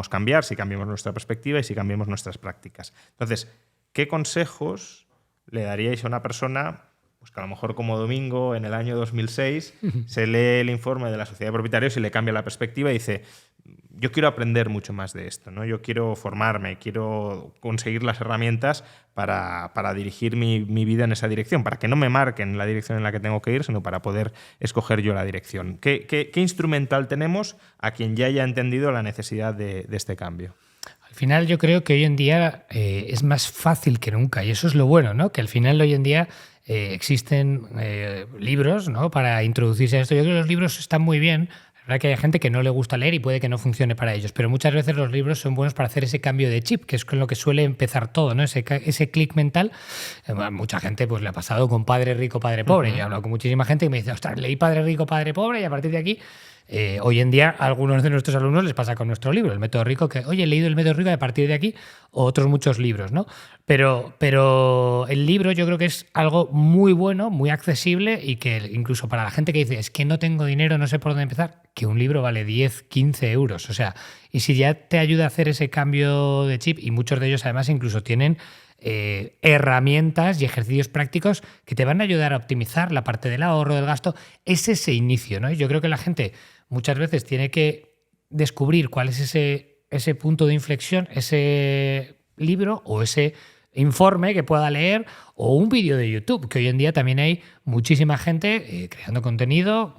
cambiar, sí cambiemos nuestra perspectiva y sí cambiemos nuestras prácticas. Entonces, ¿qué consejos le daríais a una persona pues que a lo mejor como Domingo en el año 2006 se lee el informe de la sociedad de propietarios y le cambia la perspectiva y dice, yo quiero aprender mucho más de esto, ¿no? Yo quiero formarme, quiero conseguir las herramientas para dirigir mi vida en esa dirección, para que no me marquen la dirección en la que tengo que ir, sino para poder escoger yo la dirección? ¿Qué instrumental tenemos a quien ya haya entendido la necesidad de este cambio? Al final yo creo que hoy en día es más fácil que nunca, y eso es lo bueno, ¿no? Que al final hoy en día existen libros, ¿no?, para introducirse a esto. Yo creo que los libros están muy bien. Es verdad que hay gente que no le gusta leer y puede que no funcione para ellos, pero muchas veces los libros son buenos para hacer ese cambio de chip, que es con lo que suele empezar todo, ¿no? Ese clic mental. Mucha gente pues le ha pasado con Padre Rico, Padre Pobre. Yo he hablado con muchísima gente que me dice, ostras, leí Padre Rico, Padre Pobre, y a partir de aquí... hoy en día a algunos de nuestros alumnos les pasa con nuestro libro, El Método Rico, que, oye, he leído El Método Rico y a partir de aquí otros muchos libros, ¿no? Pero el libro yo creo que es algo muy bueno, muy accesible, y que incluso para la gente que dice, es que no tengo dinero, no sé por dónde empezar, que un libro vale 10, 15 euros. O sea, y si ya te ayuda a hacer ese cambio de chip, y muchos de ellos además incluso tienen herramientas y ejercicios prácticos que te van a ayudar a optimizar la parte del ahorro, del gasto, es ese inicio, ¿no? Y yo creo que la gente muchas veces tiene que descubrir cuál es ese punto de inflexión, ese libro o ese informe que pueda leer, o un vídeo de YouTube, que hoy en día también hay muchísima gente creando contenido.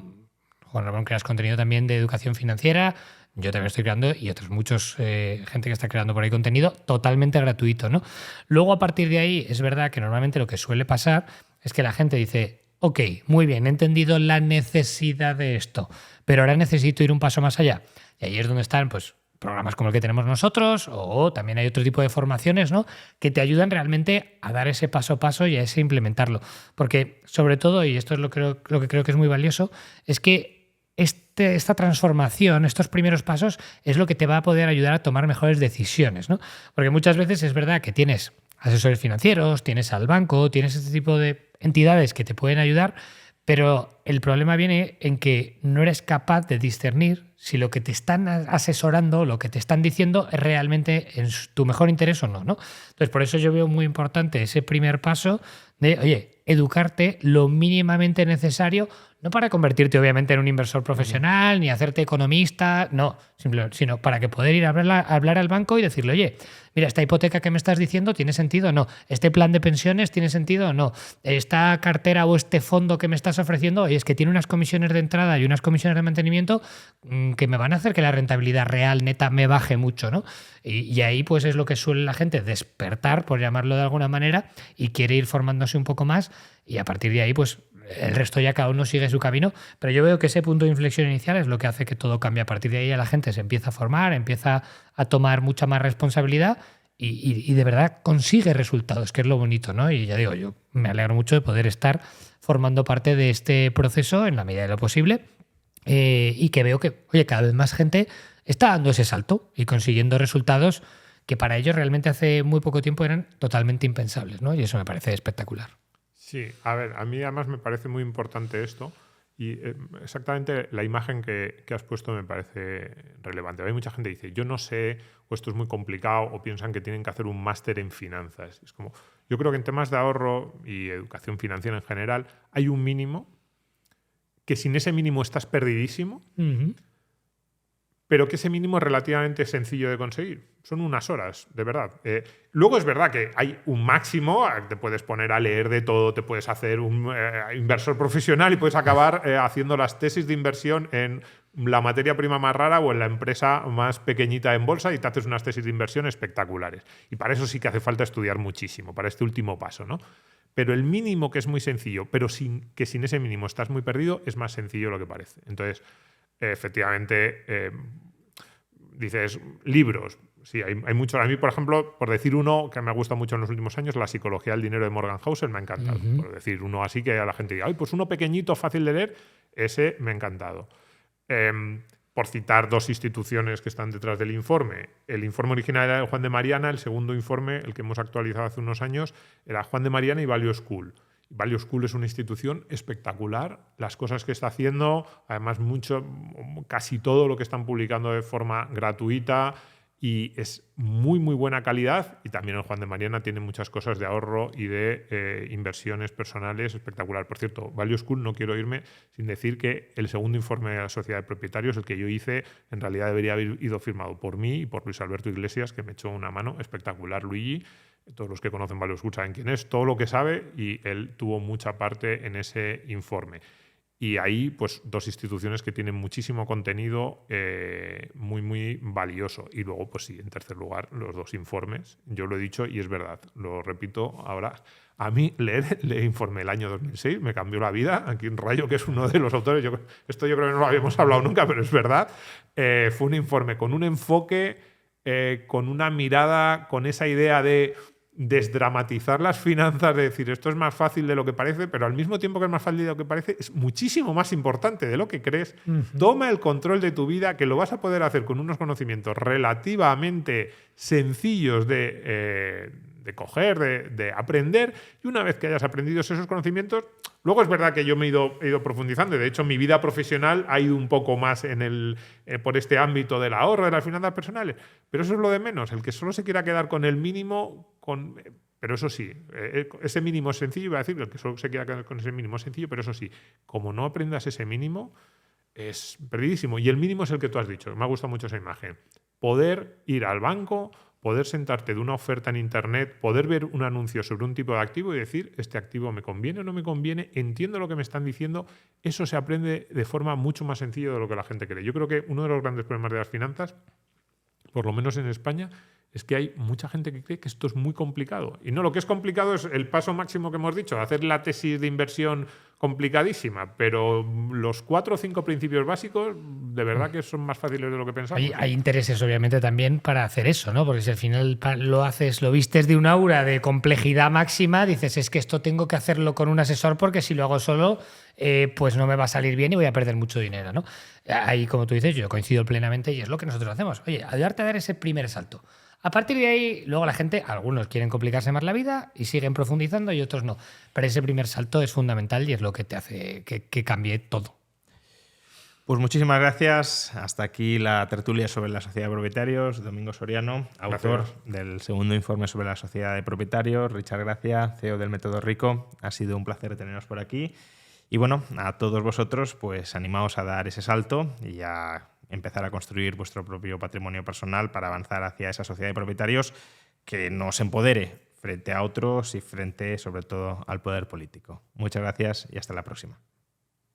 Juan Ramón, creas contenido también de educación financiera. Yo también estoy creando, y otros muchos gente que está creando por ahí contenido totalmente gratuito, ¿no? Luego, a partir de ahí, es verdad que normalmente lo que suele pasar es que la gente dice, ok, muy bien, he entendido la necesidad de esto, pero ahora necesito ir un paso más allá. Y ahí es donde están pues programas como el que tenemos nosotros, o también hay otro tipo de formaciones, ¿no?, que te ayudan realmente a dar ese paso a paso y a ese implementarlo. Porque, sobre todo, y esto es lo que creo que es muy valioso, es que esta transformación, estos primeros pasos, es lo que te va a poder ayudar a tomar mejores decisiones, ¿no? Porque muchas veces es verdad que tienes asesores financieros, tienes al banco, tienes este tipo de entidades que te pueden ayudar, pero el problema viene en que no eres capaz de discernir si lo que te están asesorando, lo que te están diciendo, es realmente en tu mejor interés o no, ¿no? Entonces, por eso yo veo muy importante ese primer paso de, oye, educarte lo mínimamente necesario, no para convertirte obviamente en un inversor profesional, ni hacerte economista, no, sino para que poder ir a hablar al banco y decirle, oye, mira, esta hipoteca que me estás diciendo tiene sentido o no, este plan de pensiones tiene sentido o no, esta cartera o este fondo que me estás ofreciendo, oye, es que tiene unas comisiones de entrada y unas comisiones de mantenimiento que me van a hacer que la rentabilidad real neta me baje mucho, ¿no? Y ahí pues es lo que suele la gente despertar, por llamarlo de alguna manera, y quiere ir formándose un poco más, y a partir de ahí pues el resto ya cada uno sigue su camino, pero yo veo que ese punto de inflexión inicial es lo que hace que todo cambie. A partir de ahí la gente se empieza a formar, empieza a tomar mucha más responsabilidad y de verdad consigue resultados, que es lo bonito, ¿no? Y ya digo, yo me alegro mucho de poder estar formando parte de este proceso en la medida de lo posible, y que veo que, oye, cada vez más gente está dando ese salto y consiguiendo resultados que para ellos realmente hace muy poco tiempo eran totalmente impensables, ¿no? Y eso me parece espectacular. Sí, a ver, a mí además me parece muy importante esto, y exactamente la imagen que has puesto me parece relevante. Hay mucha gente que dice, yo no sé, o esto es muy complicado, o piensan que tienen que hacer un máster en finanzas. Es como, yo creo que en temas de ahorro y educación financiera en general hay un mínimo, que sin ese mínimo estás perdidísimo, pero que ese mínimo es relativamente sencillo de conseguir. Son unas horas, de verdad. Luego es verdad que hay un máximo, te puedes poner a leer de todo, te puedes hacer un inversor profesional y puedes acabar haciendo las tesis de inversión en la materia prima más rara o en la empresa más pequeñita en bolsa, y te haces unas tesis de inversión espectaculares. Y para eso sí que hace falta estudiar muchísimo, para este último paso, ¿no? Pero el mínimo, que es muy sencillo, pero sin ese mínimo estás muy perdido, es más sencillo de lo que parece. Entonces, efectivamente, dices, libros. Sí, hay muchos. A mí, por ejemplo, por decir uno que me ha gustado mucho en los últimos años, La psicología del dinero de Morgan Housel, me ha encantado. Por decir uno así que a la gente diga, ay, pues uno pequeñito, fácil de leer, ese me ha encantado. Por citar dos instituciones que están detrás del informe. El informe original era de Juan de Mariana, el segundo informe, el que hemos actualizado hace unos años, era Juan de Mariana y Value School. Value School es una institución espectacular. Las cosas que está haciendo, además casi todo lo que están publicando de forma gratuita, y es muy, muy buena calidad. Y también el Juan de Mariana tiene muchas cosas de ahorro y de inversiones personales espectacular. Por cierto, Value School, no quiero irme sin decir que el segundo informe de la sociedad de propietarios, el que yo hice, en realidad debería haber ido firmado por mí y por Luis Alberto Iglesias, que me echó una mano espectacular. Luigi, todos los que conocen Value School saben quién es, todo lo que sabe, y él tuvo mucha parte en ese informe. Y ahí, pues, dos instituciones que tienen muchísimo contenido muy, muy valioso. Y luego, pues sí, en tercer lugar, los dos informes. Yo lo he dicho y es verdad, lo repito ahora. A mí leer el informe del año 2006 me cambió la vida. Aquí en Rayo, que es uno de los autores, esto yo creo que no lo habíamos hablado nunca, pero es verdad. Fue un informe con un enfoque, con una mirada, con esa idea de desdramatizar las finanzas, de decir esto es más fácil de lo que parece, pero al mismo tiempo que es más fácil de lo que parece, es muchísimo más importante de lo que crees. Toma el control de tu vida, que lo vas a poder hacer con unos conocimientos relativamente sencillos de coger, de aprender, y una vez que hayas aprendido esos conocimientos, luego es verdad que yo me he ido profundizando, y de hecho mi vida profesional ha ido un poco más por este ámbito del ahorro, de las finanzas personales, pero eso es lo de menos. El que solo se quiera quedar con el mínimo, pero eso sí, ese mínimo es sencillo, iba a decir, el que solo se quiera quedar con ese mínimo es sencillo, pero eso sí, como no aprendas ese mínimo, es perdidísimo. Y el mínimo es el que tú has dicho, me ha gustado mucho esa imagen. Poder ir al banco, poder sentarte de una oferta en Internet, poder ver un anuncio sobre un tipo de activo y decir, este activo me conviene o no me conviene, entiendo lo que me están diciendo. Eso se aprende de forma mucho más sencilla de lo que la gente cree. Yo creo que uno de los grandes problemas de las finanzas, por lo menos en España, es que hay mucha gente que cree que esto es muy complicado. Y no, lo que es complicado es el paso máximo que hemos dicho, hacer la tesis de inversión complicadísima, pero los 4 o 5 principios básicos de verdad que son más fáciles de lo que pensamos. Hay intereses obviamente también para hacer eso, ¿no? Porque si al final lo vistes de un aura de complejidad máxima, dices, es que esto tengo que hacerlo con un asesor porque si lo hago solo, pues no me va a salir bien y voy a perder mucho dinero, ¿no? Ahí, como tú dices, yo coincido plenamente y es lo que nosotros hacemos. Oye, ayudarte a dar ese primer salto. A partir de ahí, luego la gente, algunos quieren complicarse más la vida y siguen profundizando y otros no. Pero ese primer salto es fundamental y es lo que te hace que cambie todo. Pues muchísimas gracias. Hasta aquí la tertulia sobre la sociedad de propietarios. Domingo Soriano, autor del segundo informe sobre la sociedad de propietarios. Richard Gracia, CEO del Método Rico. Ha sido un placer teneros por aquí. Y bueno, a todos vosotros, pues animaos a dar ese salto y a empezar a construir vuestro propio patrimonio personal para avanzar hacia esa sociedad de propietarios que nos empodere frente a otros y frente, sobre todo, al poder político. Muchas gracias y hasta la próxima.